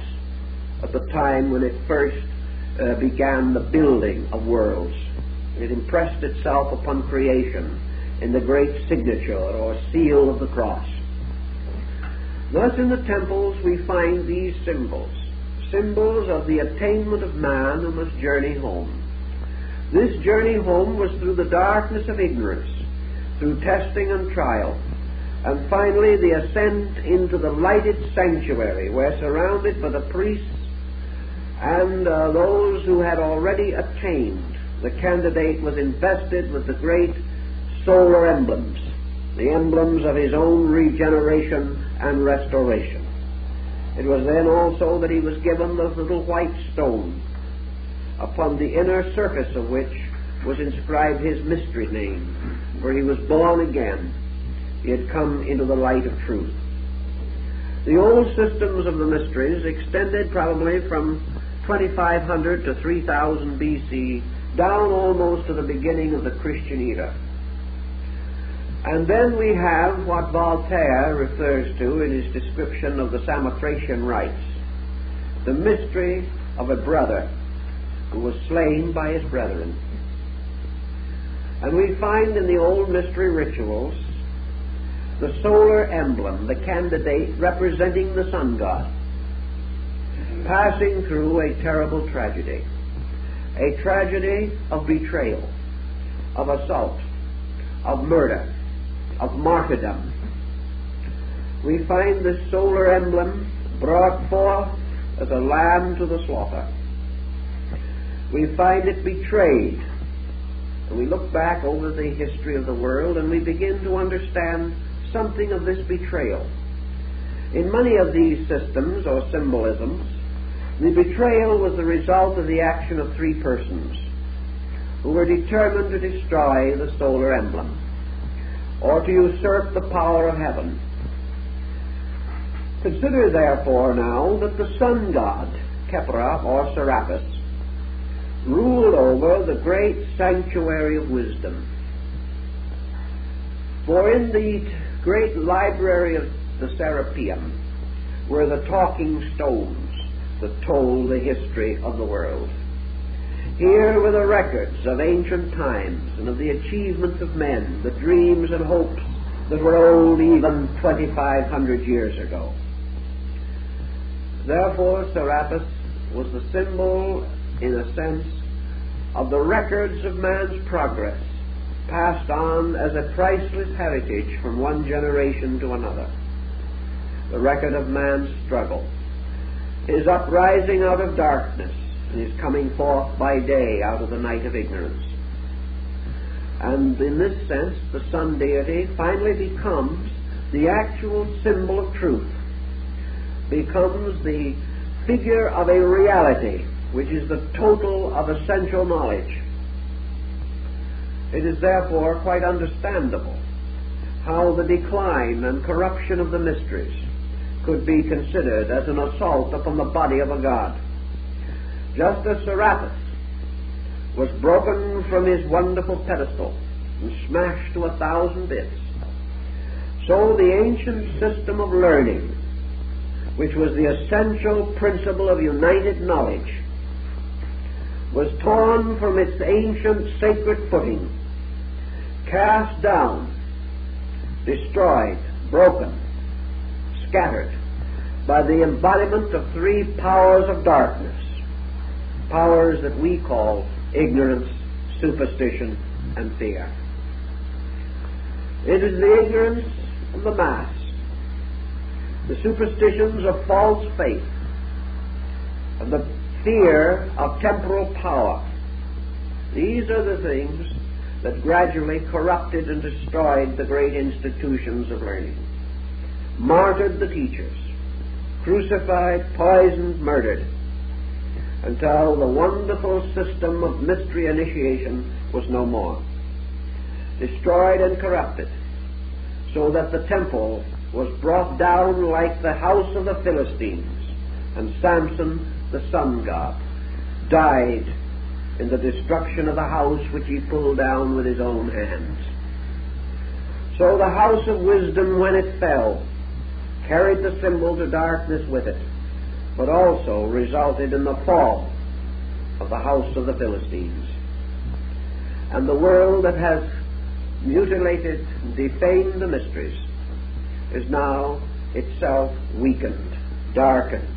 at the time when it first began the building of worlds. It impressed itself upon creation in the great signature or seal of the cross. Thus in the temples we find these symbols, symbols of the attainment of man who must journey home. This journey home was through the darkness of ignorance, through testing and trial, and finally the ascent into the lighted sanctuary, where, surrounded by the priests and those who had already attained, the candidate was invested with the great solar emblems, the emblems of his own regeneration and restoration. It was then also that he was given the little white stone, upon the inner surface of which was inscribed his mystery name, for he was born again. He had come into the light of truth. The old systems of the mysteries extended probably from 2500 to 3000 BC, down almost to the beginning of the Christian era. And then we have what Voltaire refers to in his description of the Samothracian rites, the mystery of a brother who was slain by his brethren. And we find in the old mystery rituals the solar emblem, the candidate representing the sun god, passing through a terrible tragedy of betrayal, of assault, of murder, of martyrdom. We find this solar emblem brought forth as a lamb to the slaughter. We find it betrayed. And we look back over the history of the world and we begin to understand something of this betrayal. In many of these systems or symbolisms, the betrayal was the result of the action of three persons who were determined to destroy the solar emblem or to usurp the power of heaven. Consider therefore now that the sun god, Kepra or Serapis, ruled over the great sanctuary of wisdom. For in the great library of the Serapeum were the talking stones that told the history of the world. Here were the records of ancient times and of the achievements of men, the dreams and hopes that were old even 2,500 years ago. Therefore, Serapis was the symbol, in a sense, of the records of man's progress, passed on as a priceless heritage from one generation to another. The record of man's struggle, his uprising out of darkness, and his coming forth by day out of the night of ignorance. And in this sense, the sun deity finally becomes the actual symbol of truth, becomes the figure of a reality which is the total of essential knowledge. It is therefore quite understandable how the decline and corruption of the mysteries could be considered as an assault upon the body of a god. Just as Serapis was broken from his wonderful pedestal and smashed to 1,000 bits, so the ancient system of learning, which was the essential principle of united knowledge, was torn from its ancient sacred footing, cast down, destroyed, broken, scattered, by the embodiment of three powers of darkness, powers that we call ignorance, superstition, and fear. It is the ignorance of the mass, the superstitions of false faith, and the fear of temporal power. These are the things that gradually corrupted and destroyed the great institutions of learning, martyred the teachers, crucified, poisoned, murdered, until the wonderful system of mystery initiation was no more, destroyed and corrupted, so that the temple was brought down like the house of the Philistines, and Samson, the sun god, died in the destruction of the house which he pulled down with his own hands. So the house of wisdom, when it fell, carried the symbol to darkness with it, but also resulted in the fall of the house of the Philistines. And the world that has mutilated, defamed the mysteries, is now itself weakened, darkened,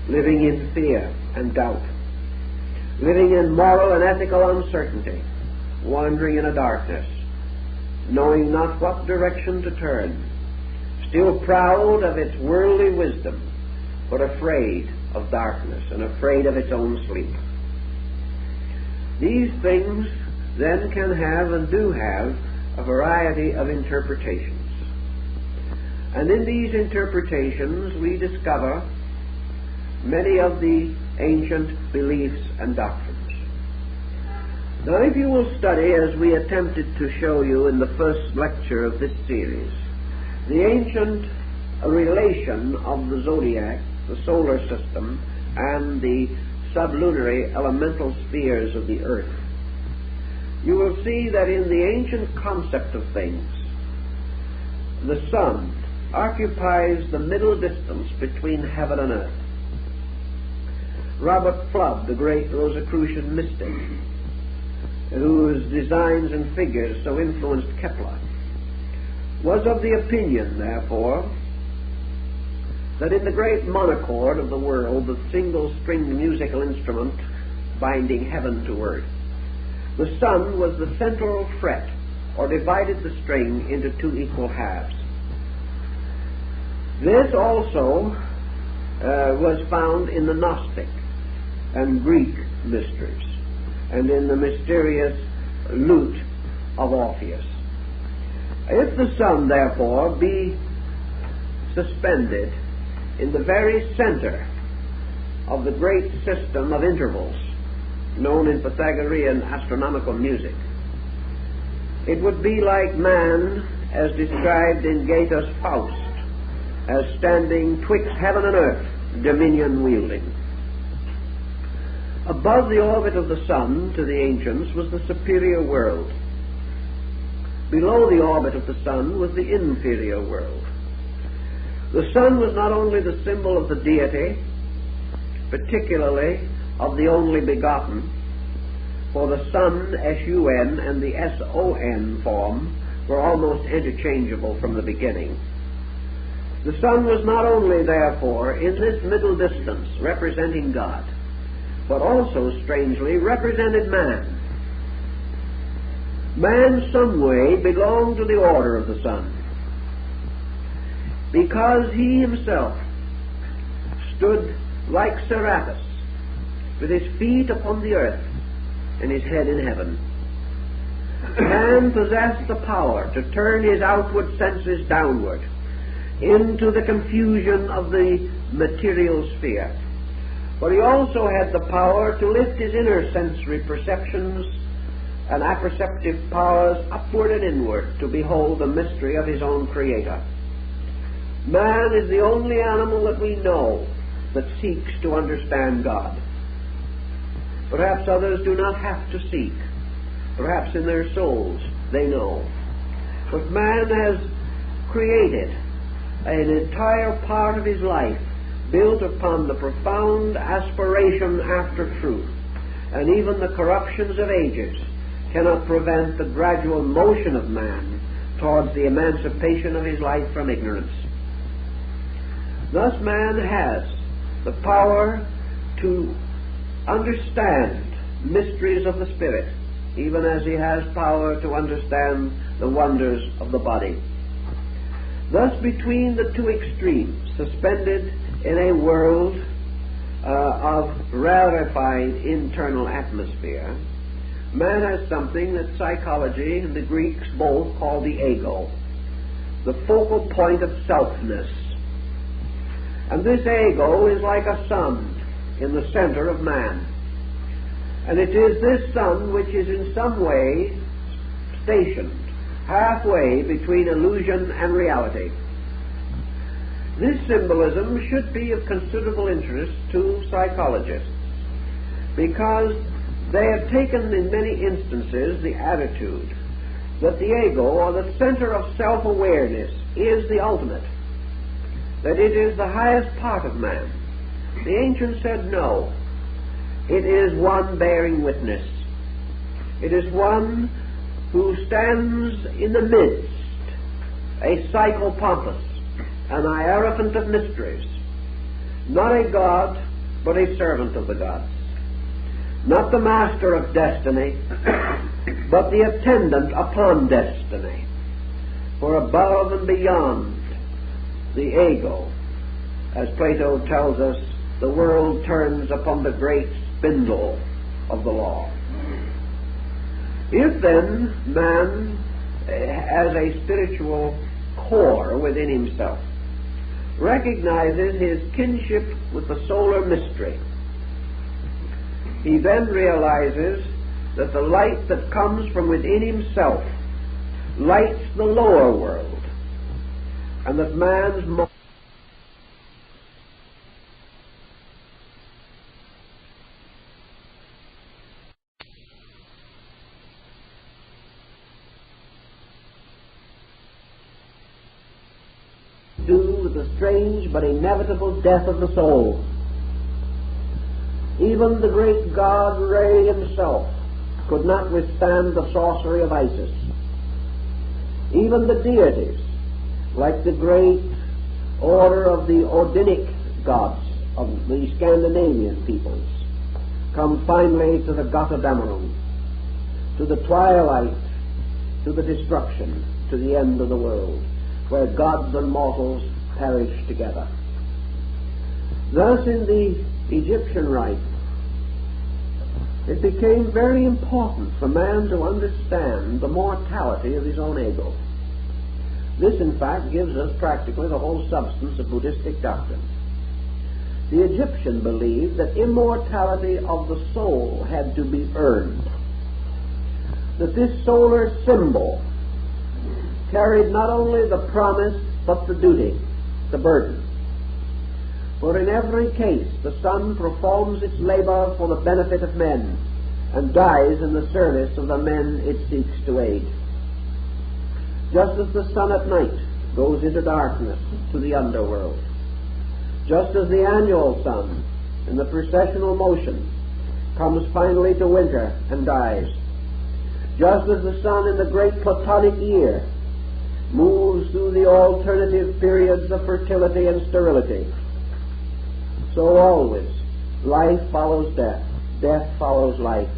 living in fear and doubt, living in moral and ethical uncertainty, wandering in a darkness, knowing not what direction to turn, still proud of its worldly wisdom, but afraid of darkness and afraid of its own sleep. These things then can have and do have a variety of interpretations. And in these interpretations we discover many of the ancient beliefs and doctrines. Now, if you will study, as we attempted to show you in the first lecture of this series, the ancient relation of the zodiac, the solar system, and the sublunary elemental spheres of the earth, you will see that in the ancient concept of things, the sun occupies the middle distance between heaven and earth. Robert Flood, the great Rosicrucian mystic, whose designs and figures so influenced Kepler, was of the opinion, therefore, that in the great monochord of the world, the single-stringed musical instrument binding heaven to earth, the sun was the central fret, or divided the string into two equal halves. This also was found in the Gnostic and Greek mysteries, and in the mysterious lute of Orpheus. If the sun, therefore, be suspended in the very center of the great system of intervals known in Pythagorean astronomical music, it would be like man, as described in Goethe's Faust, as standing twixt heaven and earth, dominion wielding. Above the orbit of the sun, to the ancients, was the superior world. Below the orbit of the sun was the inferior world. The sun was not only the symbol of the deity, particularly of the only begotten, for the sun, S-U-N, and the S-O-N form were almost interchangeable from the beginning. The sun was not only, therefore, in this middle distance representing God, but also, strangely, represented man. Man, some way, belonged to the order of the sun, because he himself stood like Serapis, with his feet upon the earth and his head in heaven. Man possessed the power to turn his outward senses downward into the confusion of the material sphere. But he also had the power to lift his inner sensory perceptions and apperceptive powers upward and inward to behold the mystery of his own Creator. Man is the only animal that we know that seeks to understand God. Perhaps others do not have to seek. Perhaps in their souls they know. But man has created an entire part of his life built upon the profound aspiration after truth, and even the corruptions of ages cannot prevent the gradual motion of man towards the emancipation of his life from ignorance. Thus man has the power to understand mysteries of the Spirit, even as he has power to understand the wonders of the body. Thus, between the two extremes, suspended in a world of rarefied internal atmosphere, man has something that psychology and the Greeks both call the ego, the focal point of selfness. And this ego is like a sun in the center of man. And it is this sun which is in some way stationed halfway between illusion and reality. This symbolism should be of considerable interest to psychologists, because they have taken in many instances the attitude that the ego, or the center of self-awareness, is the ultimate, that it is the highest part of man. The ancients said no. It is one bearing witness. It is one who stands in the midst, a psychopompus, an hierophant of mysteries, not a god, but a servant of the gods, not the master of destiny, but the attendant upon destiny. For above and beyond the ego, as Plato tells us, the world turns upon the great spindle of the law. If then man has a spiritual core within himself, recognizes his kinship with the solar mystery, he then realizes that the light that comes from within himself lights the lower world, and that man's do with the strange but inevitable death of the soul. Even the great god Re himself could not withstand the sorcery of Isis. Even the deities, like the great order of the Odinic gods of the Scandinavian peoples, come finally to the Götterdämmerung, to the twilight, to the destruction, to the end of the world, where gods and mortals perish together. Thus, in the Egyptian rite, it became very important for man to understand the mortality of his own ego. This, in fact, gives us practically the whole substance of Buddhistic doctrine. The Egyptian believed that immortality of the soul had to be earned, that this solar symbol carried not only the promise but the duty, the burden. For in every case the sun performs its labor for the benefit of men and dies in the service of the men it seeks to aid. Just as the sun at night goes into darkness to the underworld, just as the annual sun in the precessional motion comes finally to winter and dies, just as the sun in the great Platonic year moves through the alternative periods of fertility and sterility, so always life follows death, death follows life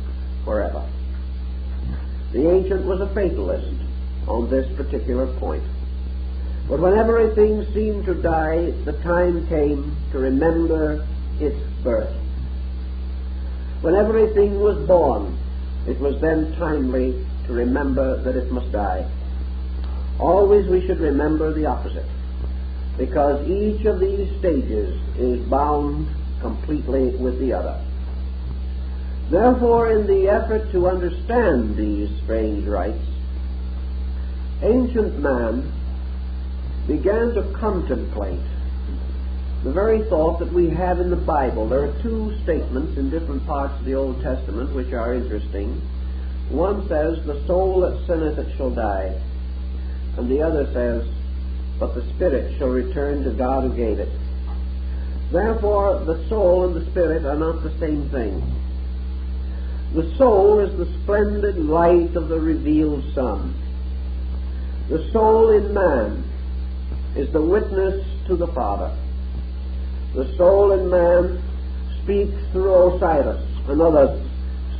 forever. The ancient was a fatalist on this particular point. But when everything seemed to die, the time came to remember its birth. When everything was born, it was then timely to remember that it must die. Always we should remember the opposite, because each of these stages is bound completely with the other. Therefore, in the effort to understand these strange rites, ancient man began to contemplate the very thought that we have in the Bible. There are two statements in different parts of the Old Testament which are interesting. One says, "The soul that sinneth it shall die," and the other says, "But the spirit shall return to God who gave it." Therefore, the soul and the spirit are not the same thing. The soul is the splendid light of the revealed sun. The soul in man is the witness to the Father. The soul in man speaks through Osiris, another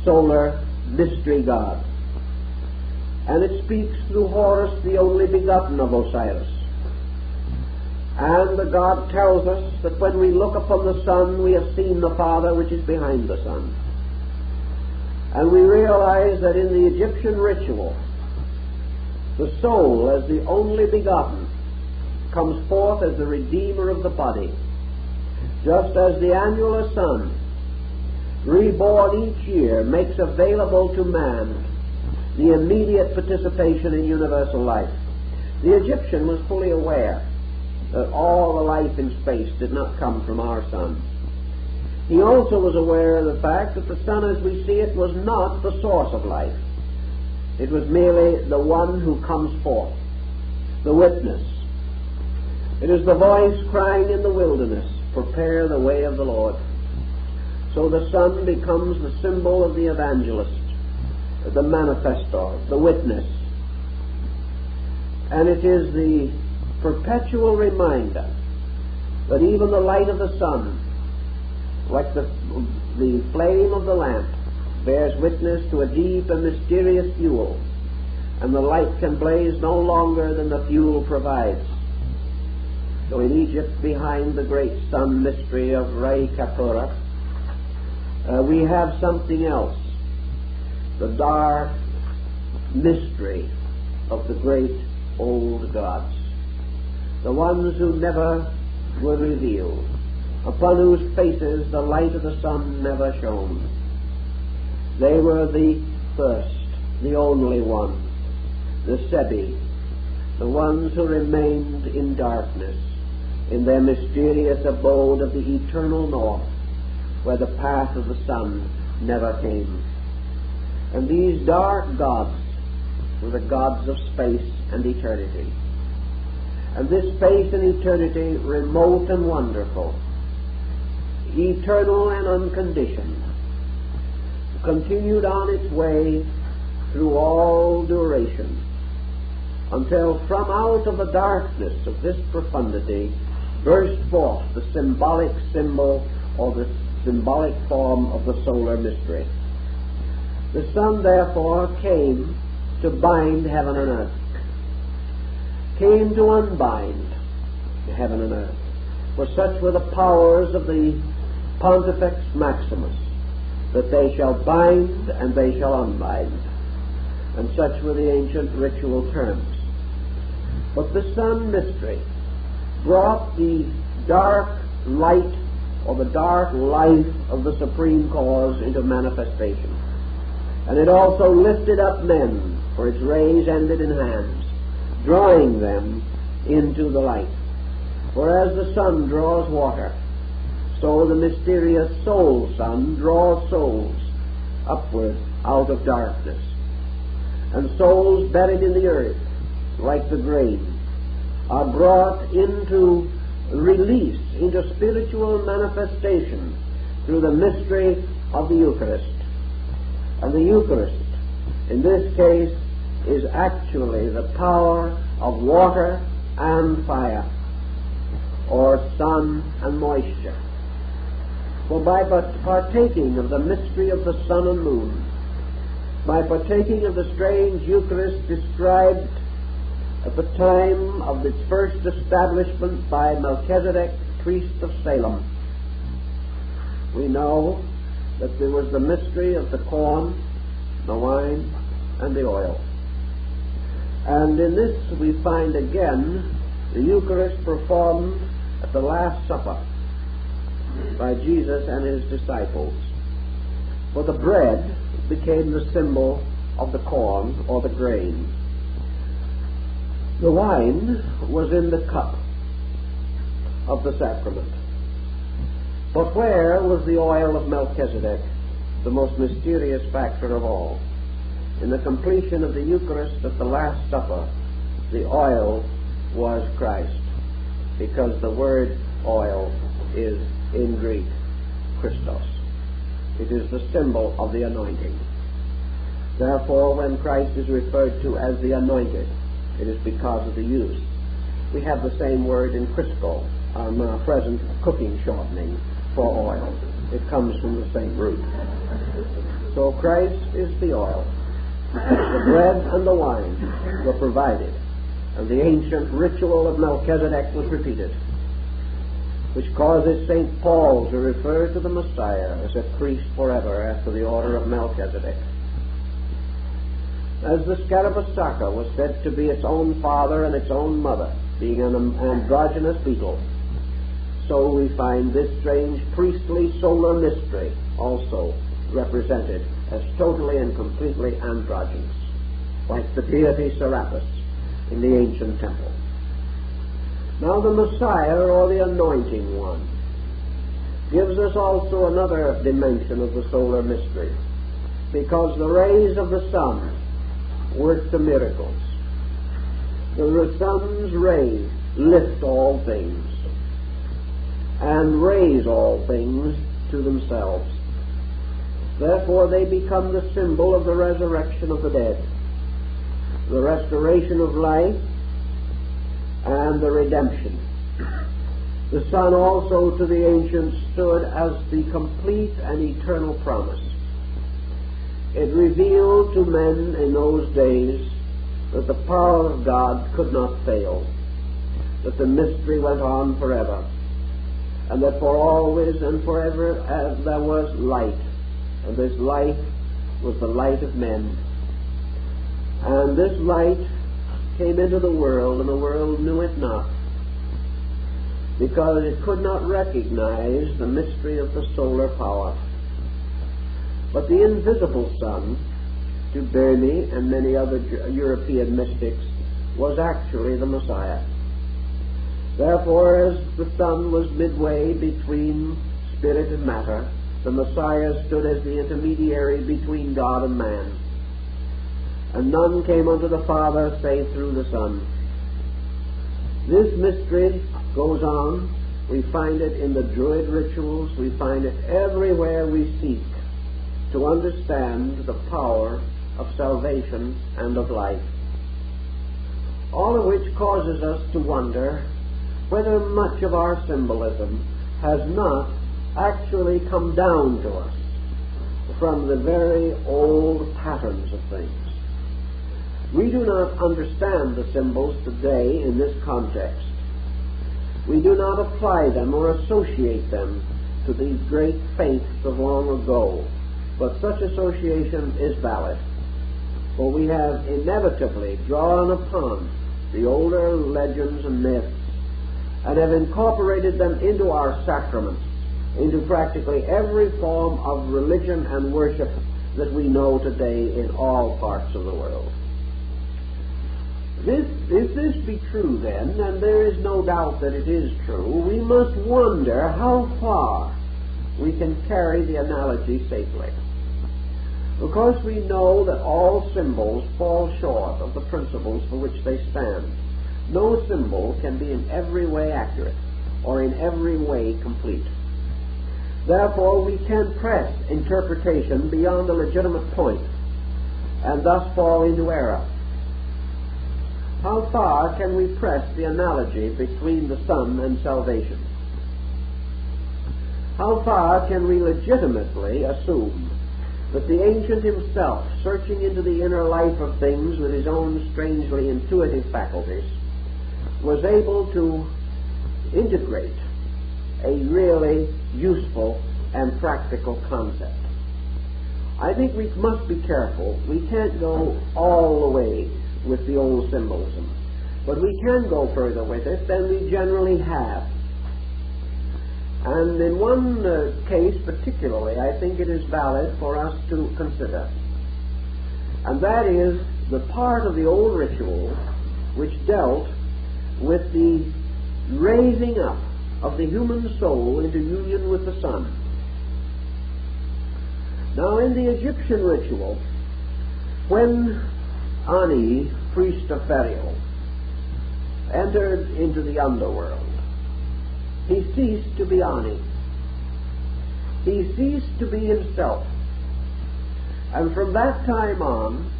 solar mystery god. And it speaks through Horus, the only begotten of Osiris. And the God tells us that when we look upon the sun, we have seen the Father which is behind the sun. And we realize that in the Egyptian ritual, the soul, as the only begotten, comes forth as the redeemer of the body, just as the annular sun, reborn each year, makes available to man the immediate participation in universal life. The Egyptian was fully aware that all the life in space did not come from our sun. He also was aware of the fact that the sun as we see it was not the source of life. It was merely the one who comes forth, the witness. It is the voice crying in the wilderness, prepare the way of the Lord. So the sun becomes the symbol of the evangelist, the manifestor, the witness. And it is the perpetual reminder that even the light of the sun, like the flame of the lamp, bears witness to a deep and mysterious fuel, and the light can blaze no longer than the fuel provides. So in Egypt, behind the great sun mystery of Re Kapura, we have something else, the dark mystery of the great old gods, the ones who never were revealed, upon whose faces the light of the sun never shone. They were the first, the only ones, the Sebi, the ones who remained in darkness, in their mysterious abode of the eternal north, where the path of the sun never came. And these dark gods were the gods of space and eternity. And this space and eternity, remote and wonderful, eternal and unconditioned, continued on its way through all duration, until from out of the darkness of this profundity burst forth the symbolic symbol or the symbolic form of the solar mystery. The sun, therefore, came to bind heaven and earth, came to unbind heaven and earth. For such were the powers of the Pontifex Maximus, that they shall bind and they shall unbind. And such were the ancient ritual terms. But the sun mystery brought the dark light or the dark life of the supreme cause into manifestation. And it also lifted up men, for its rays ended in hands, drawing them into the light. For as the sun draws water, so the mysterious soul sun draws souls upward out of darkness. And souls buried in the earth, like the grain, are brought into release, into spiritual manifestation through the mystery of the Eucharist. And the Eucharist, in this case, is actually the power of water and fire, or sun and moisture. For by partaking of the mystery of the sun and moon, by partaking of the strange Eucharist described at the time of its first establishment by Melchizedek, priest of Salem, we know that there was the mystery of the corn, the wine, and the oil. And in this we find again the Eucharist performed at the Last Supper by Jesus and his disciples. For the bread became the symbol of the corn or the grain. The wine was in the cup of the sacrament. But where was the oil of Melchizedek, the most mysterious factor of all? In the completion of the Eucharist at the Last Supper, the oil was Christ, because the word oil is in Greek Christos. It is the symbol of the anointing. Therefore, when Christ is referred to as the anointed, it is because of the use We have the same word in Crisco, our present cooking shortening for oil. It comes from the same root. So Christ is the oil. The bread and the wine were provided, and the ancient ritual of Melchizedek was repeated, which causes St. Paul to refer to the Messiah as a priest forever after the order of Melchizedek. As the Scarabassaka was said to be its own father and its own mother, being an androgynous beetle, so we find this strange priestly solar mystery also represented as totally and completely androgynous, like the deity Serapis in the ancient temple. Now the Messiah, or the Anointing One, gives us also another dimension of the solar mystery, because the rays of the sun work the miracles. The sun's rays lift all things and raise all things to themselves. Therefore they become the symbol of the resurrection of the dead, the restoration of life, and the redemption. The sun also to the ancients stood as the complete and eternal promise. It revealed to men in those days that the power of God could not fail, that the mystery went on forever, and that for always and forever there was light, and this light was the light of men. And this light came into the world, and the world knew it not, because it could not recognize the mystery of the solar power. But the invisible sun, to Berney and many other European mystics, was actually the Messiah. Therefore, as the sun was midway between spirit and matter, the Messiah stood as the intermediary between God and man. And none came unto the Father save through the Son. This mystery goes on. We find it in the Druid rituals. We find it everywhere we seek to understand the power of salvation and of life. All of which causes us to wonder whether much of our symbolism has not actually come down to us from the very old patterns of things. We do not understand the symbols today in this context. We do not apply them or associate them to these great faiths of long ago, but such association is valid, for we have inevitably drawn upon the older legends and myths and have incorporated them into our sacraments, into practically every form of religion and worship that we know today in all parts of the world. If this be true then, and there is no doubt that it is true, we must wonder how far we can carry the analogy safely. Because we know that all symbols fall short of the principles for which they stand. No symbol can be in every way accurate or in every way complete. Therefore, we can press interpretation beyond a legitimate point and thus fall into error. How far can we press the analogy between the sun and salvation? How far can we legitimately assume that the ancient himself, searching into the inner life of things with his own strangely intuitive faculties, was able to integrate a really useful and practical concept? I think we must be careful. We can't go all the way with the old symbolism, but we can go further with it than we generally have. And in one case particularly, I think it is valid for us to consider, and that is the part of the old ritual which dealt with the raising up of the human soul into union with the sun. Now, in the Egyptian ritual, when Ani, priest of Pharaoh, entered into the underworld, he ceased to be Ani. He ceased to be himself. And from that time on,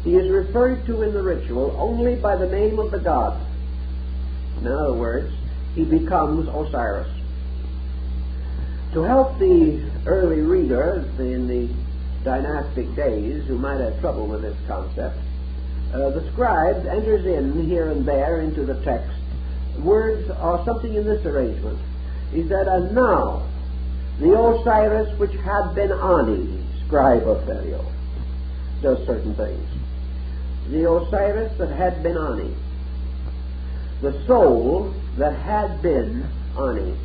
he is referred to in the ritual only by the name of the god. In other words, he becomes Osiris. To help the early reader in the dynastic days who might have trouble with this concept, the scribe enters in here and there into the text words or something in this arrangement. He said, and now the Osiris which had been Ani, scribe of Pharaoh, does certain things. The Osiris that had been Ani, the soul that had been Ani.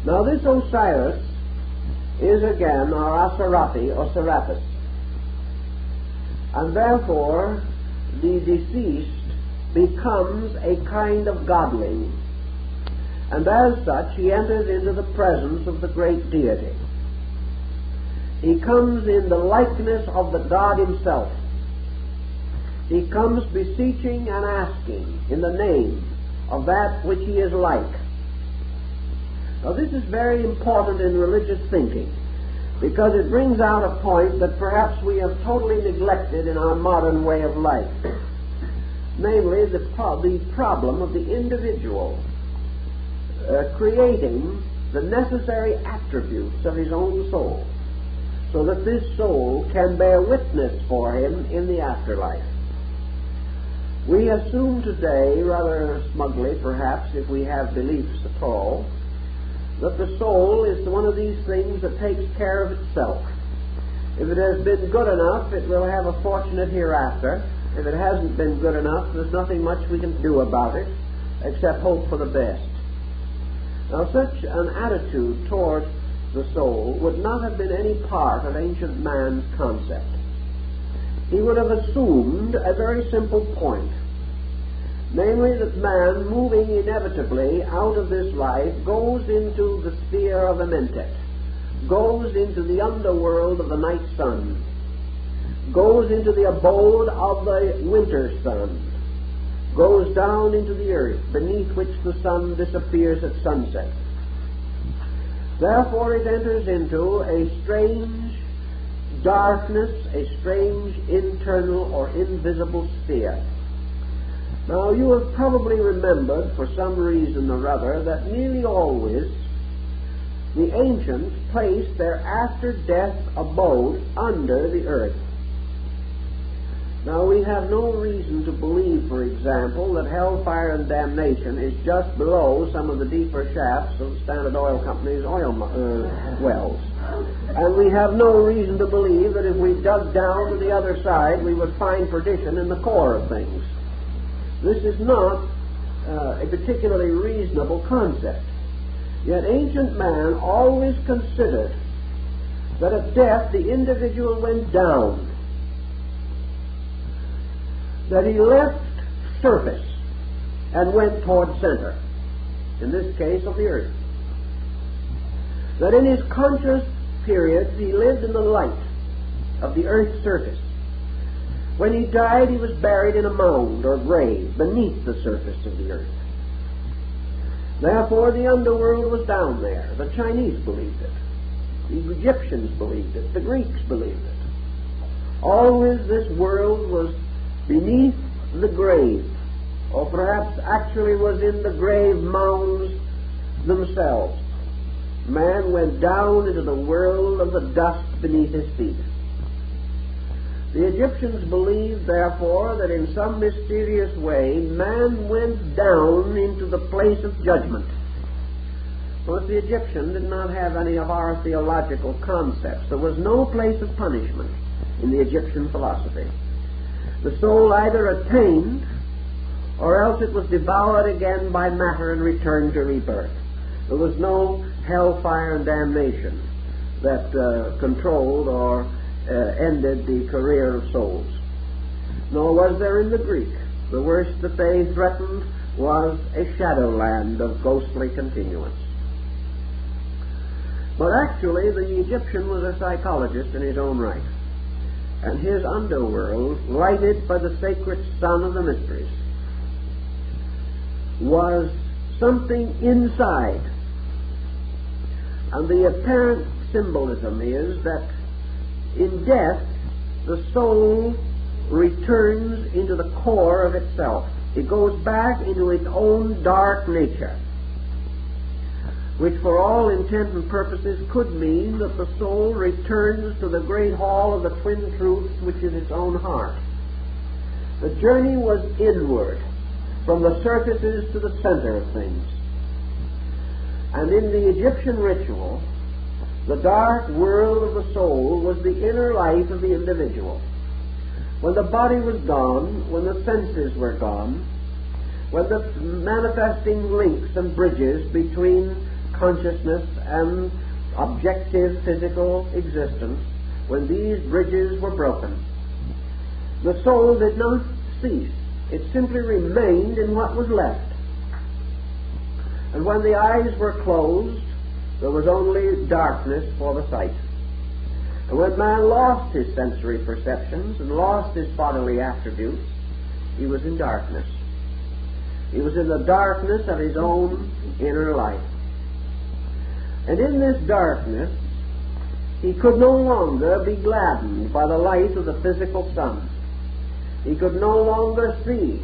Now this Osiris is again our Asarathi or Serapis, and therefore the deceased becomes a kind of godling, and as such he enters into the presence of the great deity. He comes in the likeness of the God himself. He comes beseeching and asking in the name of that which he is like. Now this is very important in religious thinking, because it brings out a point that perhaps we have totally neglected in our modern way of life, namely the problem of the individual creating the necessary attributes of his own soul, so that this soul can bear witness for him in the afterlife. We assume today, rather smugly perhaps, if we have beliefs at all, that the soul is one of these things that takes care of itself. If it has been good enough, it will have a fortunate hereafter. If it hasn't been good enough, there's nothing much we can do about it except hope for the best. Now, such an attitude toward the soul would not have been any part of ancient man's concept. He would have assumed a very simple point, namely that man, moving inevitably out of this life, goes into the sphere of Amentet, goes into the underworld of the night sun, goes into the abode of the winter sun, goes down into the earth, beneath which the sun disappears at sunset. Therefore it enters into a strange darkness, a strange internal or invisible sphere. Now you have probably remembered, for some reason or other, that nearly always the ancients placed their after-death abode under the earth. Now we have no reason to believe, for example, that hellfire and damnation is just below some of the deeper shafts of Standard Oil Company's oil wells. And we have no reason to believe that if we dug down to the other side, we would find perdition in the core of things. This is not a particularly reasonable concept. Yet ancient man always considered that at death the individual went down, that he left surface and went toward center, in this case of the earth. That in his conscious periods he lived in the light of the earth's surface. When he died, he was buried in a mound or grave beneath the surface of the earth. Therefore, the underworld was down there. The Chinese believed it. The Egyptians believed it. The Greeks believed it. Always this world was beneath the grave, or perhaps actually was in the grave mounds themselves. Man went down into the world of the dust beneath his feet. The Egyptians believed, therefore, that in some mysterious way man went down into the place of judgment. But the Egyptian did not have any of our theological concepts. There was no place of punishment in the Egyptian philosophy. The soul either attained, or else it was devoured again by matter and returned to rebirth. There was no hellfire and damnation that controlled or ended the career of souls. Nor was there in the Greek. The worst that they threatened was a shadowland of ghostly continuance. But actually the Egyptian was a psychologist in his own right, and his underworld, lighted by the sacred sun of the mysteries, was something inside. And the apparent symbolism is that in death the soul returns into the core of itself. It goes back into its own dark nature, which for all intent and purposes could mean that the soul returns to the great hall of the twin truths, which is its own heart. The journey was inward, from the surfaces to the center of things. And in the Egyptian ritual, the dark world of the soul was the inner life of the individual. When the body was gone, when the senses were gone, when the manifesting links and bridges between consciousness and objective physical existence, when these bridges were broken, the soul did not cease. It simply remained in what was left. And when the eyes were closed, there was only darkness for the sight. And when man lost his sensory perceptions and lost his bodily attributes, he was in darkness. He was in the darkness of his own inner life. And in this darkness, he could no longer be gladdened by the light of the physical sun. He could no longer see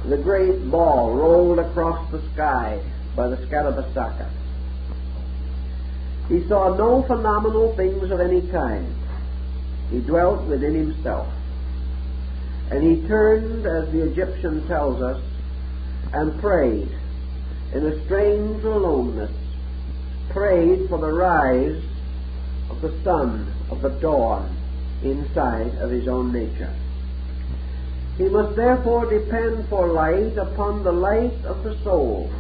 the great ball rolled across the sky by the Scarabasaka. He saw no phenomenal things of any kind. He dwelt within himself. And he turned, as the Egyptian tells us, and prayed in a strange aloneness, prayed for the rise of the sun, of the dawn, inside of his own nature. He must therefore depend for light upon the light of the soul,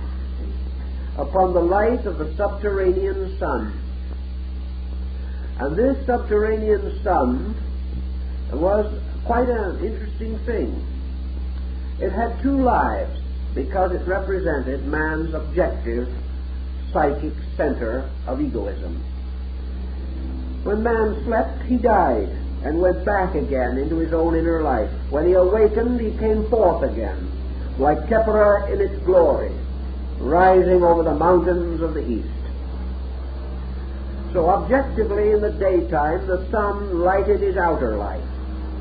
upon the light of the subterranean sun. And this subterranean sun was quite an interesting thing. It had two lives because it represented man's objective psychic center of egoism. When man slept, he died and went back again into his own inner life. When he awakened, he came forth again, like Keppra in its glory, rising over the mountains of the east. So objectively, in the daytime, the sun lighted his outer life.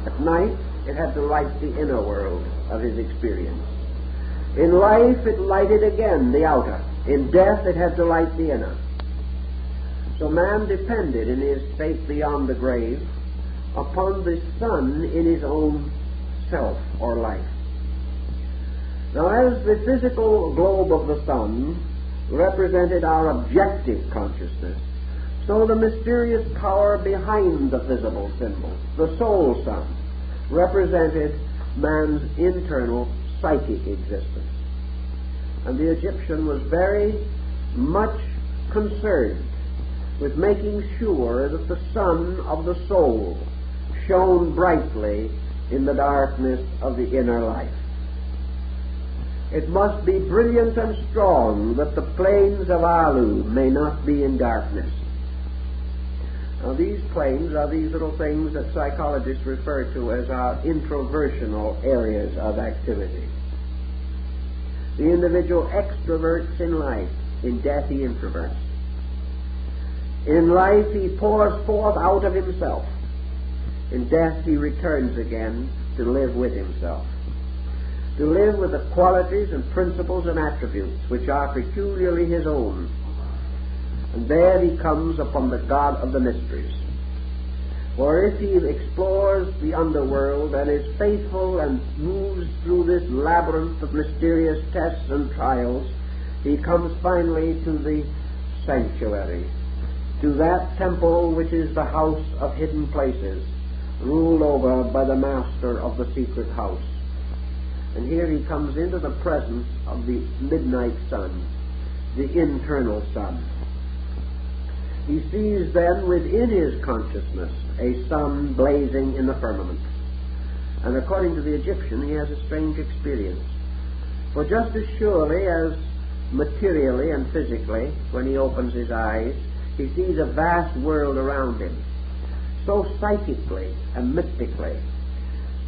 At night, it had to light the inner world of his experience. In life, it lighted again the outer. In death, it had to light the inner. So man depended in his state beyond the grave upon the sun in his own self or life. Now, as the physical globe of the sun represented our objective consciousness, so the mysterious power behind the visible symbol, the soul sun, represented man's internal psychic existence. And the Egyptian was very much concerned with making sure that the sun of the soul shone brightly in the darkness of the inner life. It must be brilliant and strong that the plains of Alu may not be in darkness. Now, these planes are these little things that psychologists refer to as our introversional areas of activity. The individual extroverts in life. In death, he introverts. In life, he pours forth out of himself. In death, he returns again to live with himself, to live with the qualities and principles and attributes which are peculiarly his own. And there he comes upon the God of the mysteries. For if he explores the underworld and is faithful and moves through this labyrinth of mysterious tests and trials, he comes finally to the sanctuary, to that temple which is the house of hidden places, ruled over by the master of the secret house. And here he comes into the presence of the midnight sun, the internal sun. He sees then within his consciousness a sun blazing in the firmament. And according to the Egyptian, he has a strange experience. For just as surely as materially and physically, when he opens his eyes, he sees a vast world around him, so psychically and mystically,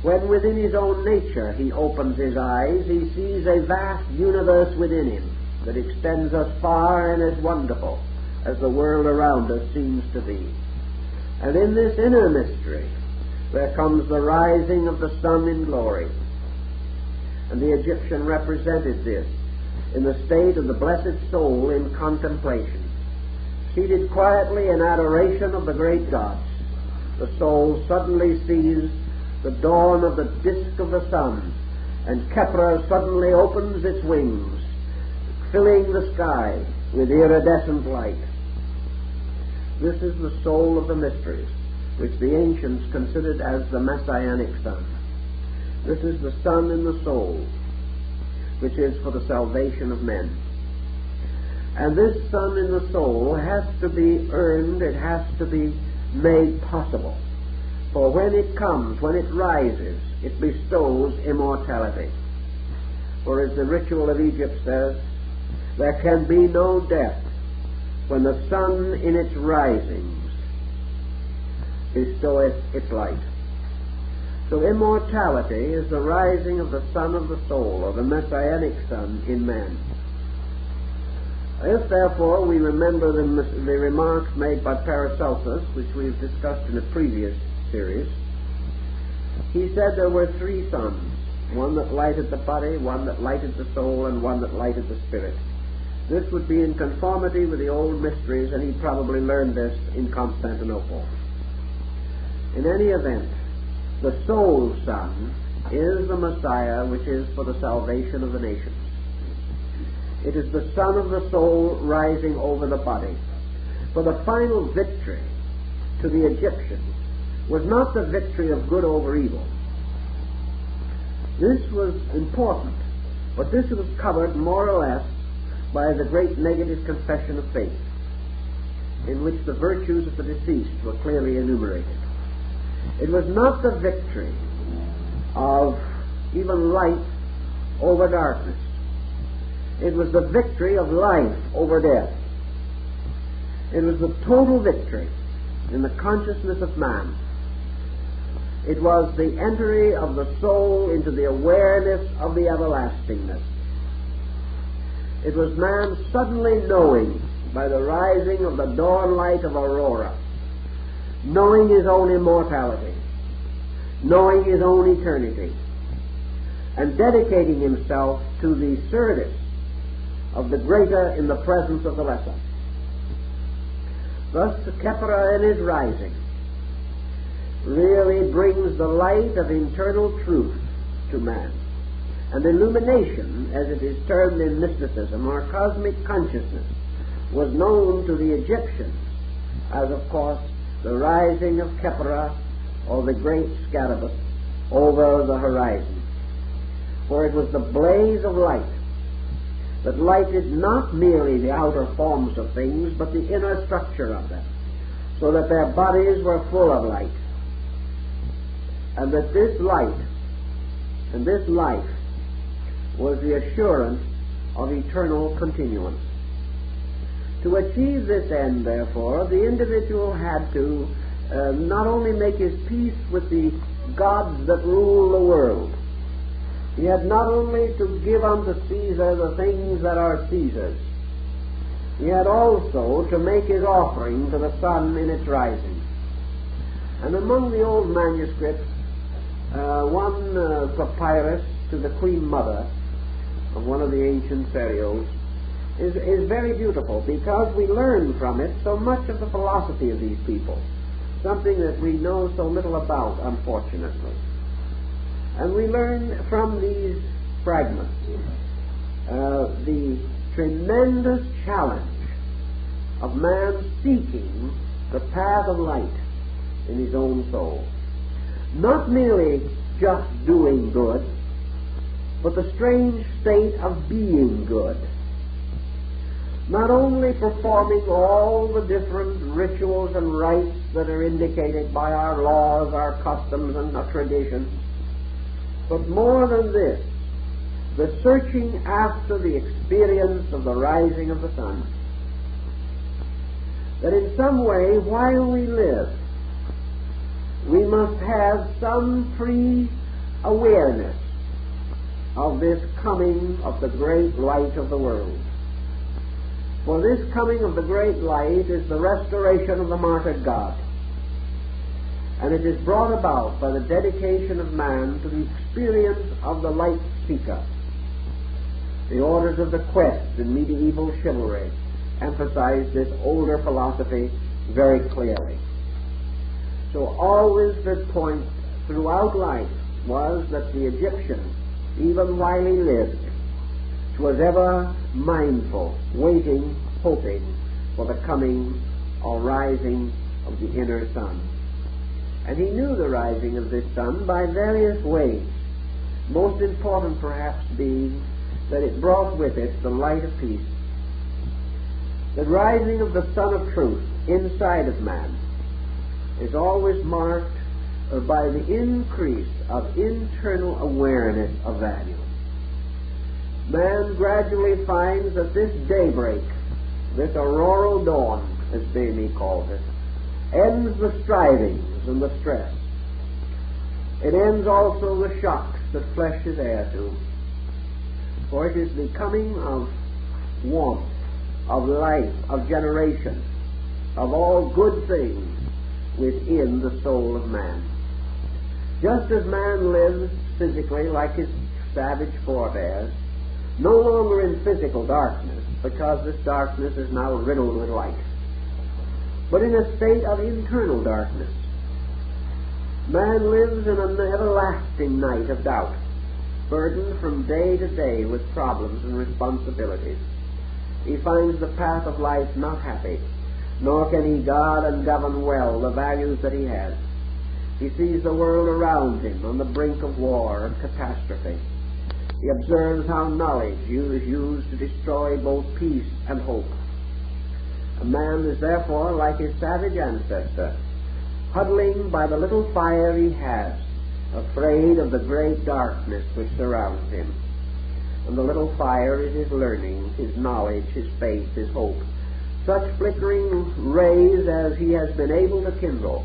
when within his own nature he opens his eyes, he sees a vast universe within him that extends as far and as wonderful as the world around us seems to be. And in this inner mystery, there comes the rising of the sun in glory. And the Egyptian represented this in the state of the blessed soul in contemplation. Seated quietly in adoration of the great gods, the soul suddenly sees the dawn of the disk of the sun, and Kepra suddenly opens its wings, filling the sky with iridescent light. This is the soul of the mysteries, which the ancients considered as the messianic sun. This is the sun in the soul, which is for the salvation of men. And this sun in the soul has to be earned, it has to be made possible. For when it comes, when it rises, it bestows immortality. For as the ritual of Egypt says, there can be no death when the sun in its risings bestoweth its light. So immortality is the rising of the sun of the soul, or the messianic sun in man. If therefore we remember the remarks made by Paracelsus, which we've discussed in a previous series, he said there were three suns, one that lighted the body, one that lighted the soul, and one that lighted the spirit. This would be in conformity with the old mysteries, and he probably learned this in Constantinople. In any event, the soul sun is the Messiah, which is for the salvation of the nations. It is the sun of the soul rising over the body. For the final victory to the Egyptians was not the victory of good over evil. This was important, but this was covered more or less by the great negative confession of faith, in which the virtues of the deceased were clearly enumerated. It was not the victory of even light over darkness. It was the victory of life over death. It was the total victory in the consciousness of man. It was the entry of the soul into the awareness of the everlastingness. It was man suddenly knowing, by the rising of the dawn light of aurora, knowing his own immortality, knowing his own eternity, and dedicating himself to the service of the greater in the presence of the lesser. Thus the Kepra in his rising really brings the light of internal truth to man. And illumination, as it is termed in mysticism, or cosmic consciousness, was known to the Egyptians as, of course, the rising of Kepra, or the great Scarabus, over the horizon. For it was the blaze of light that lighted not merely the outer forms of things, but the inner structure of them, so that their bodies were full of light. And that this light and this life was the assurance of eternal continuance. To achieve this end, therefore, the individual had to not only make his peace with the gods that rule the world, he had not only to give unto Caesar the things that are Caesar's, he had also to make his offering to the sun in its rising. And among the old manuscripts, one papyrus to the Queen Mother of one of the ancient serials is very beautiful, because we learn from it so much of the philosophy of these people, something that we know so little about, unfortunately. And we learn from these fragments the tremendous challenge of man seeking the path of light in his own soul. Not merely just doing good, but the strange state of being good. Not only performing all the different rituals and rites that are indicated by our laws, our customs, and our traditions, but more than this, the searching after the experience of the rising of the sun. That in some way, while we live, we must have some pre-awareness of this coming of the great light of the world. For this coming of the great light is the restoration of the martyred God. and it is brought about by the dedication of man to the experience of the light seeker. The orders of the quest in medieval chivalry emphasize this older philosophy very clearly. So always the point throughout life was that the Egyptian, even while he lived, was ever mindful, waiting, hoping for the coming or rising of the inner sun. And he knew the rising of this sun by various ways, most important perhaps being that it brought with it the light of peace. The rising of the sun of truth inside of man is always marked by the increase of internal awareness of value. Man gradually finds that this daybreak, this auroral dawn, as Bamey calls it, ends the strivings and the stress. It ends also the shocks that flesh is heir to. For it is the coming of warmth, of life, of generation, of all good things within the soul of man. Just as man lives physically like his savage forebears, no longer in physical darkness, because this darkness is now riddled with light, but in a state of internal darkness. Man lives in an everlasting night of doubt, burdened from day to day with problems and responsibilities. He finds the path of life not happy, nor can he guard and govern well the values that he has. He sees the world around him on the brink of war and catastrophe. He observes how knowledge is used to destroy both peace and hope. A man is therefore like his savage ancestor, huddling by the little fire he has, afraid of the great darkness which surrounds him. And the little fire is his learning, his knowledge, his faith, his hope, such flickering rays as he has been able to kindle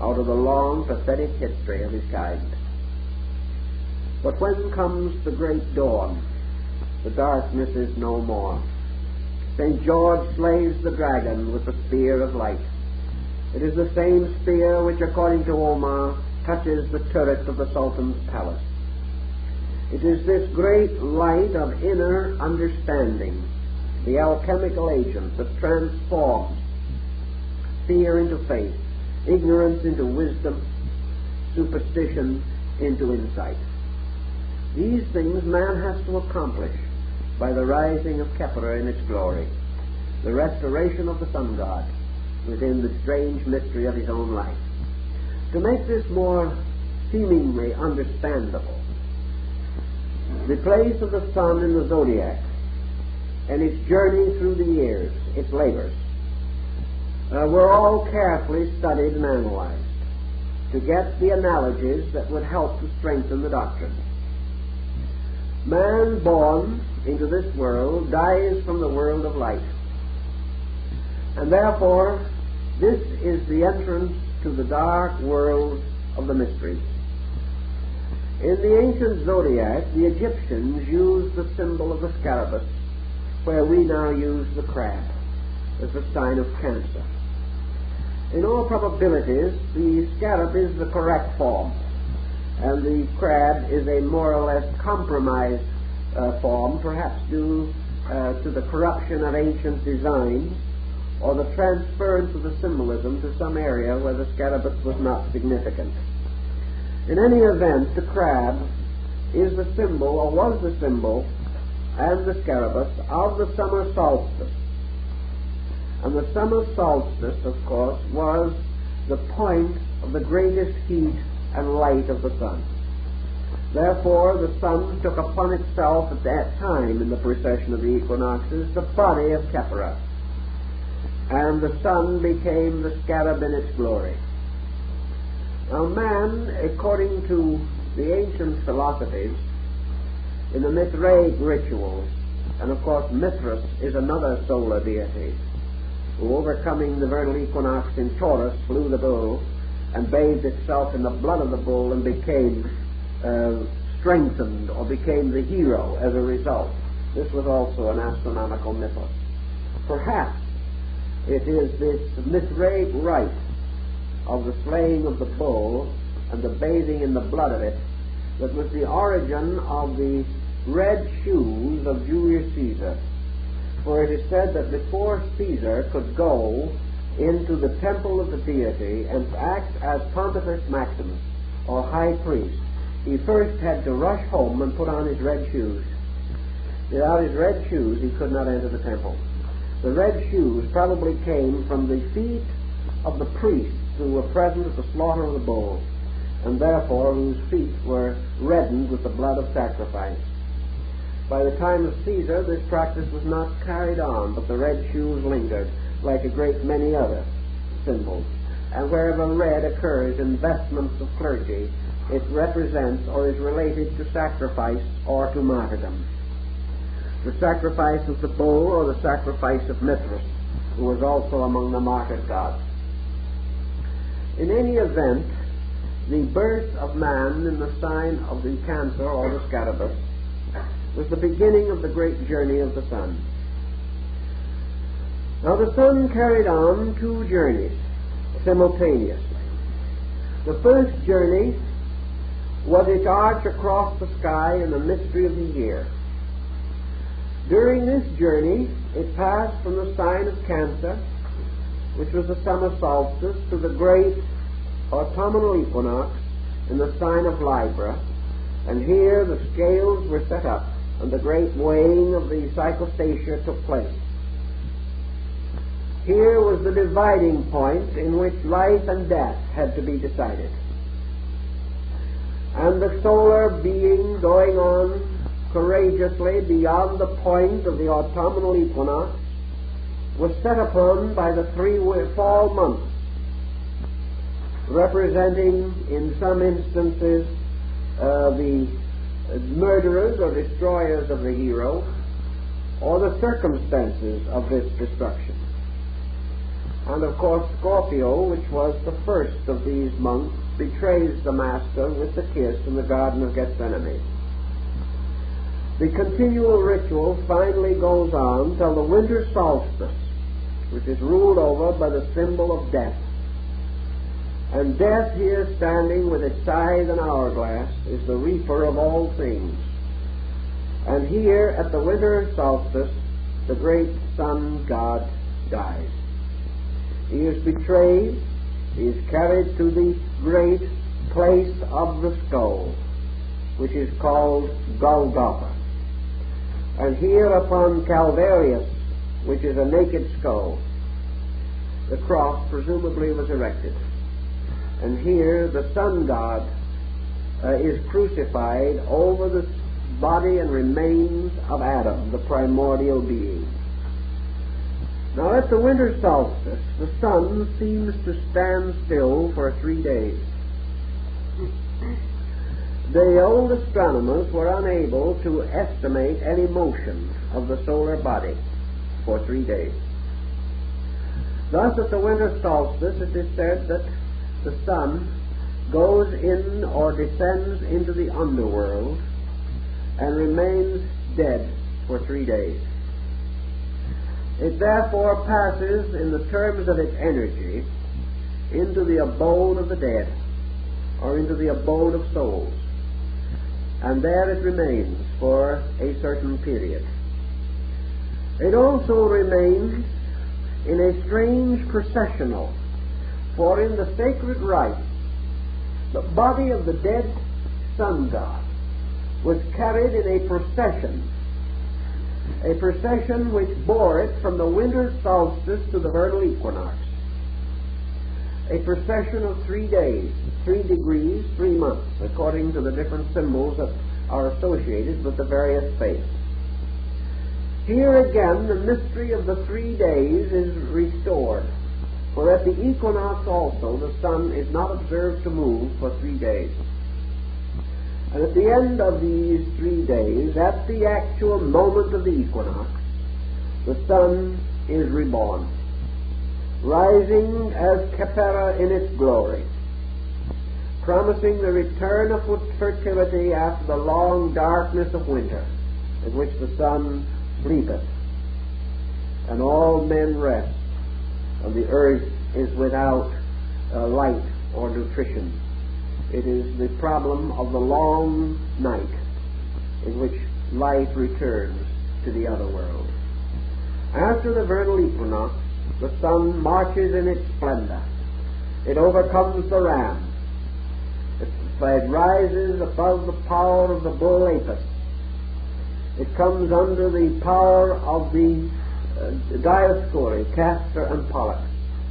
out of the long, pathetic history of his kind. But when comes the great dawn, the darkness is no more. St. George slays the dragon with the spear of light. It is the same spear which, according to Omar, touches the turret of the Sultan's palace. It is this great light of inner understanding, the alchemical agent that transforms fear into faith, ignorance into wisdom, superstition into insight. These things man has to accomplish by the rising of Kepler in its glory, the restoration of the sun god within the strange mystery of his own life. To make this more seemingly understandable, the place of the sun in the zodiac and its journey through the years, its labors, were all carefully studied and analyzed to get the analogies that would help to strengthen the doctrine. Man born into this world dies from the world of light, and therefore this is the entrance to the dark world of the mysteries. In the ancient zodiac, the Egyptians used the symbol of the scarabus, where we now use the crab as the sign of Cancer. In all probabilities, the scarab is the correct form, and the crab is a more or less compromised form, perhaps due to the corruption of ancient designs or the transference of the symbolism to some area where the scarabus was not significant. In any event, the crab is the symbol, or was the symbol, and the scarabus of the summer solstice. And the summer solstice, of course, was the point of the greatest heat and light of the sun. Therefore, the sun took upon itself at that time in the precession of the equinoxes the body of Kepler, and the sun became the scarab in its glory. Now man, according to the ancient philosophies, in the Mithraic rituals, and of course Mithras is another solar deity, who, overcoming the vernal equinox in Taurus, slew the bull and bathed itself in the blood of the bull and became strengthened, or became the hero as a result. This was also an astronomical mythos. Perhaps it is this Mithraic rite of the slaying of the bull and the bathing in the blood of it that was the origin of the red shoes of Julius Caesar. For it is said that before Caesar could go into the temple of the deity and act as Pontifex Maximus, or high priest, he first had to rush home and put on his red shoes. Without his red shoes, he could not enter the temple. The red shoes probably came from the feet of the priests who were present at the slaughter of the bull, and therefore whose feet were reddened with the blood of sacrifice. By the time of Caesar, this practice was not carried on, but the red shoes lingered, like a great many other symbols. And wherever red occurs in vestments of clergy, it represents or is related to sacrifice or to martyrdom. The sacrifice of the bull or the sacrifice of Mithras, who was also among the martyred gods. In any event, the birth of man in the sign of the Cancer or the Scarabus was the beginning of the great journey of the sun. Now the sun carried on two journeys simultaneously. The first journey was its arch across the sky in the mystery of the year. During this journey, it passed from the sign of Cancer, which was the summer solstice, to the great autumnal equinox in the sign of Libra, and here the scales were set up, and the great weighing of the cyclostatia took place. Here was the dividing point in which life and death had to be decided. And the solar being going on courageously beyond the point of the autumnal equinox was set upon by the three fall months, representing in some instances the murderers or destroyers of the hero, or the circumstances of this destruction. And of course Scorpio, which was the first of these months, betrays the master with the kiss in the Garden of Gethsemane. The continual ritual finally goes on till the winter solstice, which is ruled over by the symbol of death. And death, here standing with its scythe and hourglass, is the reaper of all things. And here at the winter solstice, the great sun god dies. He is betrayed. He is carried to the great place of the skull, which is called Golgotha. And here upon Calvarius, which is a naked skull, the cross presumably was erected. And here the sun god is crucified over the body and remains of Adam, the primordial being. Now at the winter solstice, the sun seems to stand still for 3 days. The old astronomers were unable to estimate any motion of the solar body for 3 days. Thus at the winter solstice it is said that the sun goes in or descends into the underworld and remains dead for 3 days. It therefore passes, in the terms of its energy, into the abode of the dead, or into the abode of souls. And there it remains for a certain period. It also remains in a strange processional, for in the sacred rite, the body of the dead sun god was carried in a procession which bore it from the winter solstice to the vernal equinox. A procession of 3 days, 3 degrees, 3 months, according to the different symbols that are associated with the various faiths. Here again the mystery of the 3 days is restored, for at the equinox also the sun is not observed to move for 3 days. And at the end of these 3 days, at the actual moment of the equinox, the sun is reborn, rising as Khepera in its glory, promising the return of fertility after the long darkness of winter, in which the sun sleepeth, and all men rest, and the earth is without light or nutrition. It is the problem of the long night in which life returns to the other world. After the vernal equinox, the sun marches in its splendor. It overcomes the ram. It rises above the power of the bull Apis. It comes under the power of the Dioscuri, Castor and Pollux,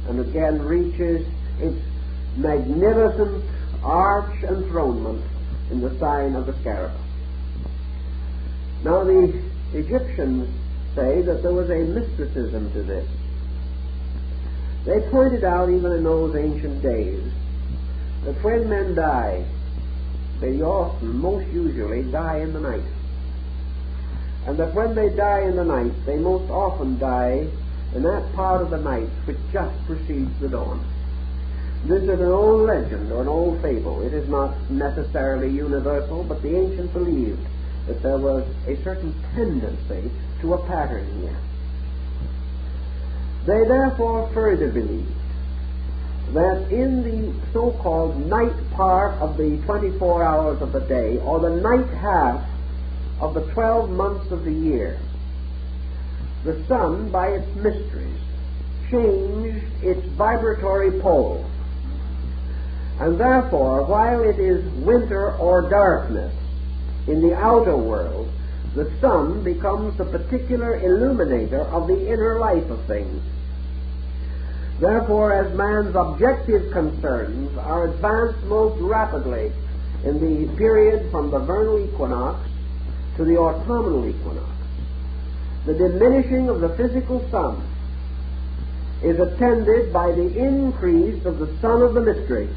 and again reaches its magnificent arch enthronement in the sign of the scarab. Now the Egyptians say that there was a mysticism to this. They pointed out even in those ancient days that when men die, they often, most usually, die in the night. And that when they die in the night, they most often die in that part of the night which just precedes the dawn. This is an old legend or an old fable. It is not necessarily universal, but the ancients believed that there was a certain tendency to a pattern here. They therefore further believed that in the so-called night part of the 24 hours of the day, or the night half of the 12 months of the year, the sun, by its mysteries, changed its vibratory pole. And therefore, while it is winter or darkness in the outer world, the sun becomes the particular illuminator of the inner life of things. Therefore, as man's objective concerns are advanced most rapidly in the period from the vernal equinox to the autumnal equinox, the diminishing of the physical sun is attended by the increase of the sun of the mystery,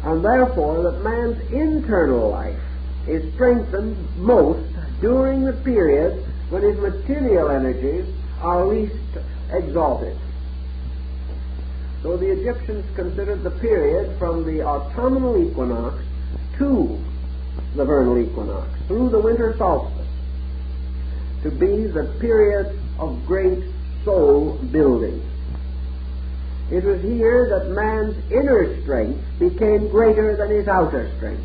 and therefore that man's internal life is strengthened most during the period when his material energies are least exalted. So the Egyptians considered the period from the autumnal equinox to the vernal equinox, through the winter solstice, to be the period of great soul building. It was here that man's inner strength became greater than his outer strength.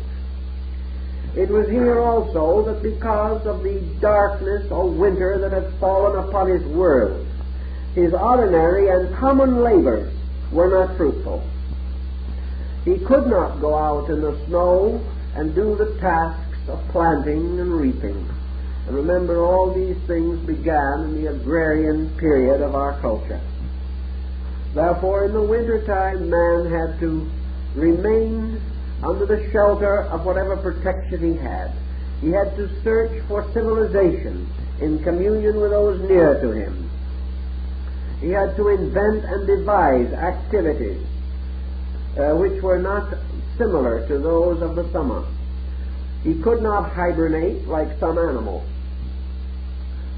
It was here also that because of the darkness or winter that had fallen upon his world, his ordinary and common labors were not fruitful. He could not go out in the snow and do the tasks of planting and reaping. And remember, all these things began in the agrarian period of our culture. Therefore, in the wintertime, man had to remain under the shelter of whatever protection he had. He had to search for civilization in communion with those near to him. He had to invent and devise activities which were not similar to those of the summer. He could not hibernate like some animals.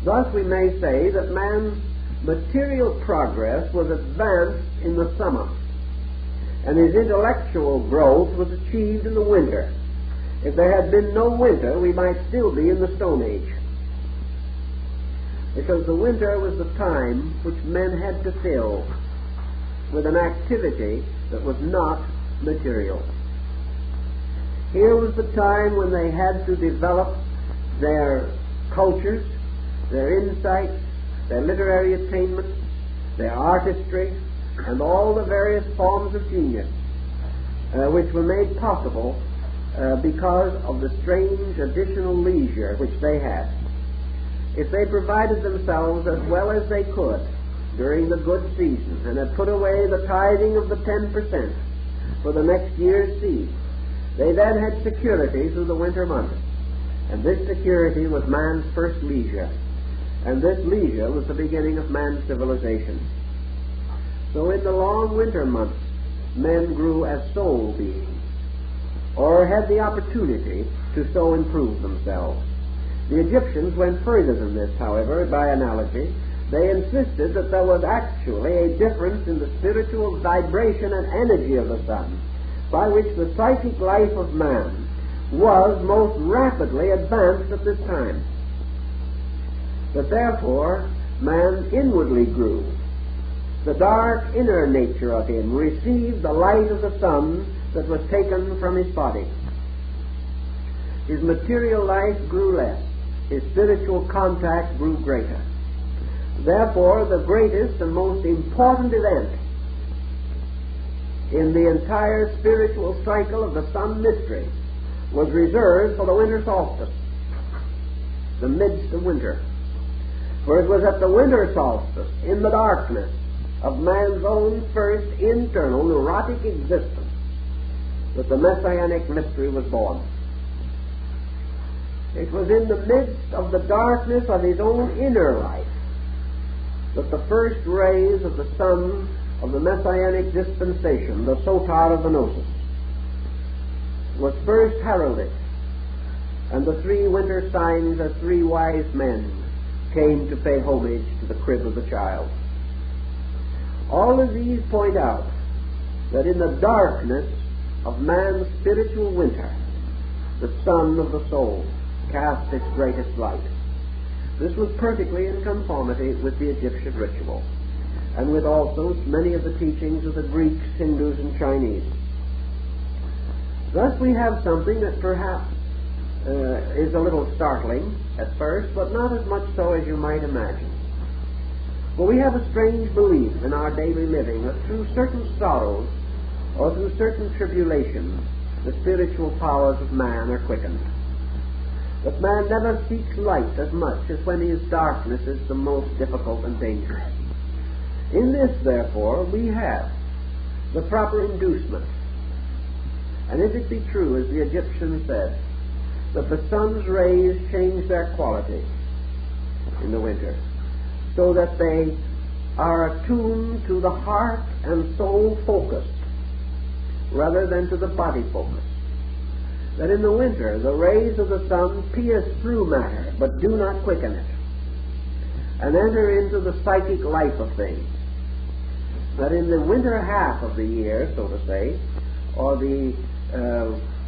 Thus we may say that man's material progress was advanced in the summer, and his intellectual growth was achieved in the winter. If there had been no winter, we might still be in the Stone Age, because the winter was the time which men had to fill with an activity that was not material. Here was the time when they had to develop their cultures, their insights, their literary attainments, their artistry, and all the various forms of genius which were made possible because of the strange additional leisure which they had. If they provided themselves as well as they could during the good season and had put away the tithing of the 10% for the next year's seed, they then had security through the winter months. And this security was man's first leisure. And this leisure was the beginning of man's civilization. So in the long winter months, men grew as soul beings, or had the opportunity to so improve themselves. The Egyptians went further than this, however, by analogy. They insisted that there was actually a difference in the spiritual vibration and energy of the sun, by which the psychic life of man was most rapidly advanced at this time. That therefore man inwardly grew, the dark inner nature of him received the light of the sun that was taken from his body. His material life grew less. His spiritual contact grew greater. Therefore, the greatest and most important event in the entire spiritual cycle of the sun mystery was reserved for the winter solstice, the midst of winter. For it was at the winter solstice, in the darkness of man's own first internal neurotic existence, that the messianic mystery was born. It was in the midst of the darkness of his own inner life that the first rays of the sun of the messianic dispensation, the sotar of the gnosis, was first heralded, and the three winter signs as three wise men came to pay homage to the crib of the child. All of these point out that in the darkness of man's spiritual winter, the sun of the soul cast its greatest light. This was perfectly in conformity with the Egyptian ritual, and with also many of the teachings of the Greeks, Hindus, and Chinese. Thus we have something that perhaps is a little startling at first, but not as much so as you might imagine. For we have a strange belief in our daily living that through certain sorrows or through certain tribulations, the spiritual powers of man are quickened. That man never seeks light as much as when his darkness is the most difficult and dangerous. In this, therefore, we have the proper inducement. And if it be true, as the Egyptians said, that the sun's rays change their quality in the winter, so that they are attuned to the heart and soul focus rather than to the body focus, that in the winter the rays of the sun pierce through matter but do not quicken it, and enter into the psychic life of things, that in the winter half of the year, so to say, or the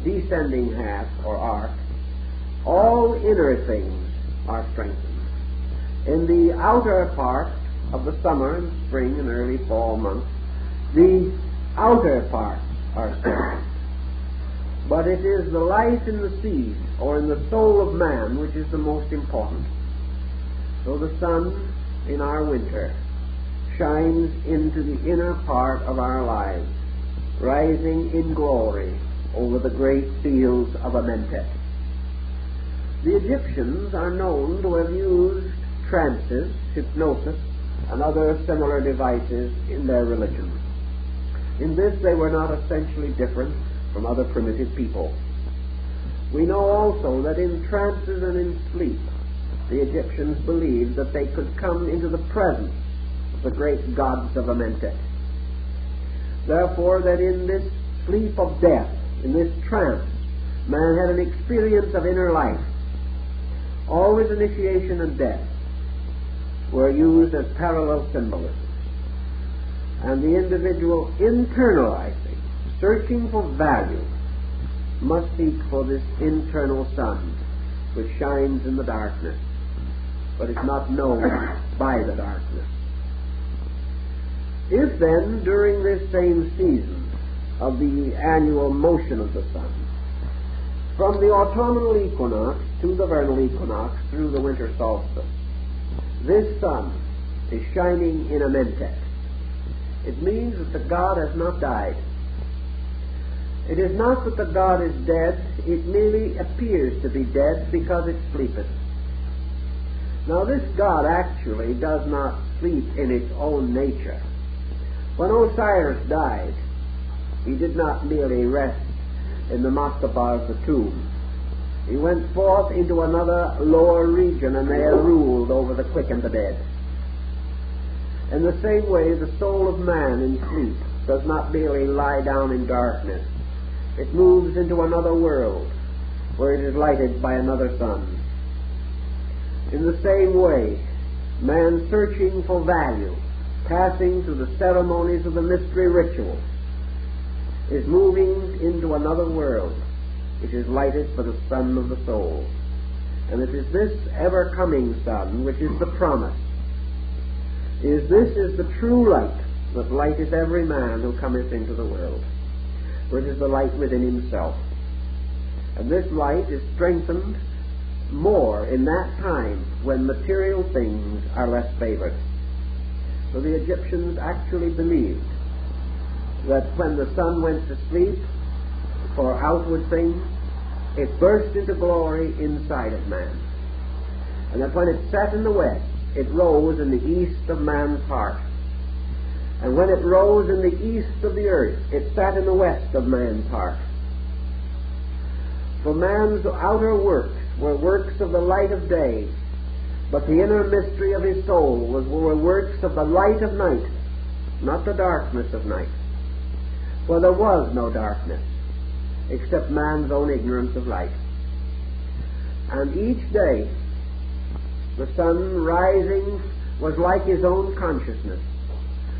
descending half or arc, all inner things are strengthened. In the outer part of the summer and spring and early fall months, the outer parts are strengthened. But it is the life in the seed or in the soul of man which is the most important. So the sun in our winter shines into the inner part of our lives, rising in glory over the great fields of Amentet. The Egyptians are known to have used trances, hypnosis, and other similar devices in their religion. In this they were not essentially different from other primitive people. We know also that in trances and in sleep, the Egyptians believed that they could come into the presence of the great gods of Amentet. Therefore, that in this sleep of death, in this trance, man had an experience of inner life. Always initiation and death were used as parallel symbolisms, and the individual internalizing, searching for value, must seek for this internal sun which shines in the darkness, but is not known by the darkness. If then, during this same season of the annual motion of the sun, from the autumnal equinox to the vernal equinox through the winter solstice, this sun is shining in Amentet, it means that the god has not died. It is not that the god is dead, it merely appears to be dead because it sleepeth. Now this god actually does not sleep in its own nature. When Osiris died, he did not merely rest in the mastaba of the tomb. He went forth into another lower region and there ruled over the quick and the dead. In the same way, the soul of man in sleep does not merely lie down in darkness. It moves into another world where it is lighted by another sun. In the same way, man searching for value, passing through the ceremonies of the mystery ritual, is moving into another world which is lighted by the sun of the soul. And it is this ever-coming sun which is the promise. This is the true light that light is every man who cometh into the world, for it is the light within himself. And this light is strengthened more in that time when material things are less favored. So the Egyptians actually believed that when the sun went to sleep for outward things, it burst into glory inside of man. And that when it set in the west, it rose in the east of man's heart. And when it rose in the east of the earth, it sat in the west of man's heart. For man's outer works were works of the light of day, but the inner mystery of his soul were works of the light of night, not the darkness of night. For there was no darkness, except man's own ignorance of light. And each day, the sun rising was like his own consciousness.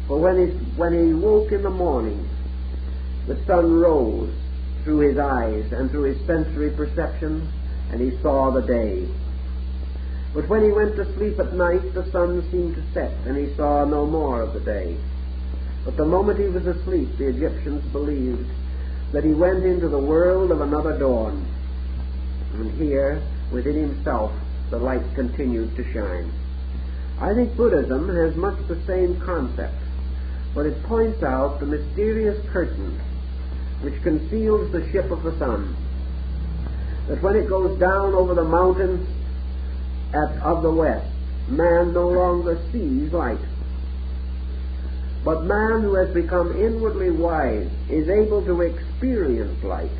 For when he woke in the morning, the sun rose through his eyes and through his sensory perceptions, and he saw the day. But when he went to sleep at night, the sun seemed to set, and he saw no more of the day. But the moment he was asleep, the Egyptians believed that he went into the world of another dawn. And here, within himself, the light continued to shine. I think Buddhism has much the same concept, but it points out the mysterious curtain which conceals the ship of the sun, that when it goes down over the mountains of the west, man no longer sees light. But man who has become inwardly wise is able to experience light,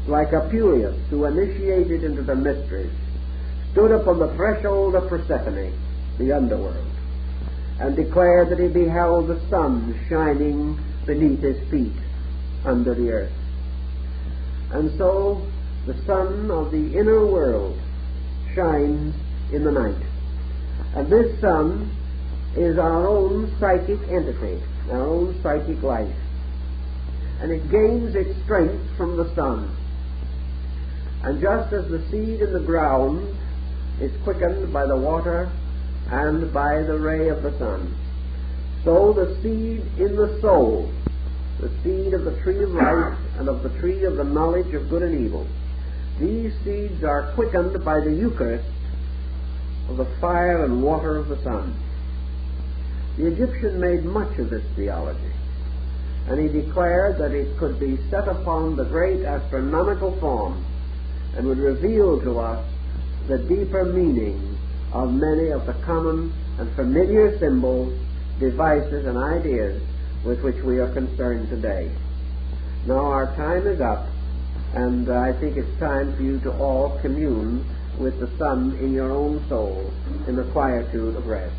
like Apuleius, who initiated into the mysteries, stood upon the threshold of Persephone, the underworld, and declared that he beheld the sun shining beneath his feet under the earth. And so the sun of the inner world shines in the night. And this sun is our own psychic entity, our own psychic life. And it gains its strength from the sun. And just as the seed in the ground is quickened by the water and by the ray of the sun, so the seed in the soul, the seed of the tree of life and of the tree of the knowledge of good and evil, these seeds are quickened by the Eucharist of the fire and water of the sun. The Egyptian made much of this theology, and he declared that it could be set upon the great astronomical form and would reveal to us the deeper meaning of many of the common and familiar symbols, devices, and ideas with which we are concerned today. Now our time is up, and I think it's time for you to all commune with the sun in your own soul in the quietude of rest.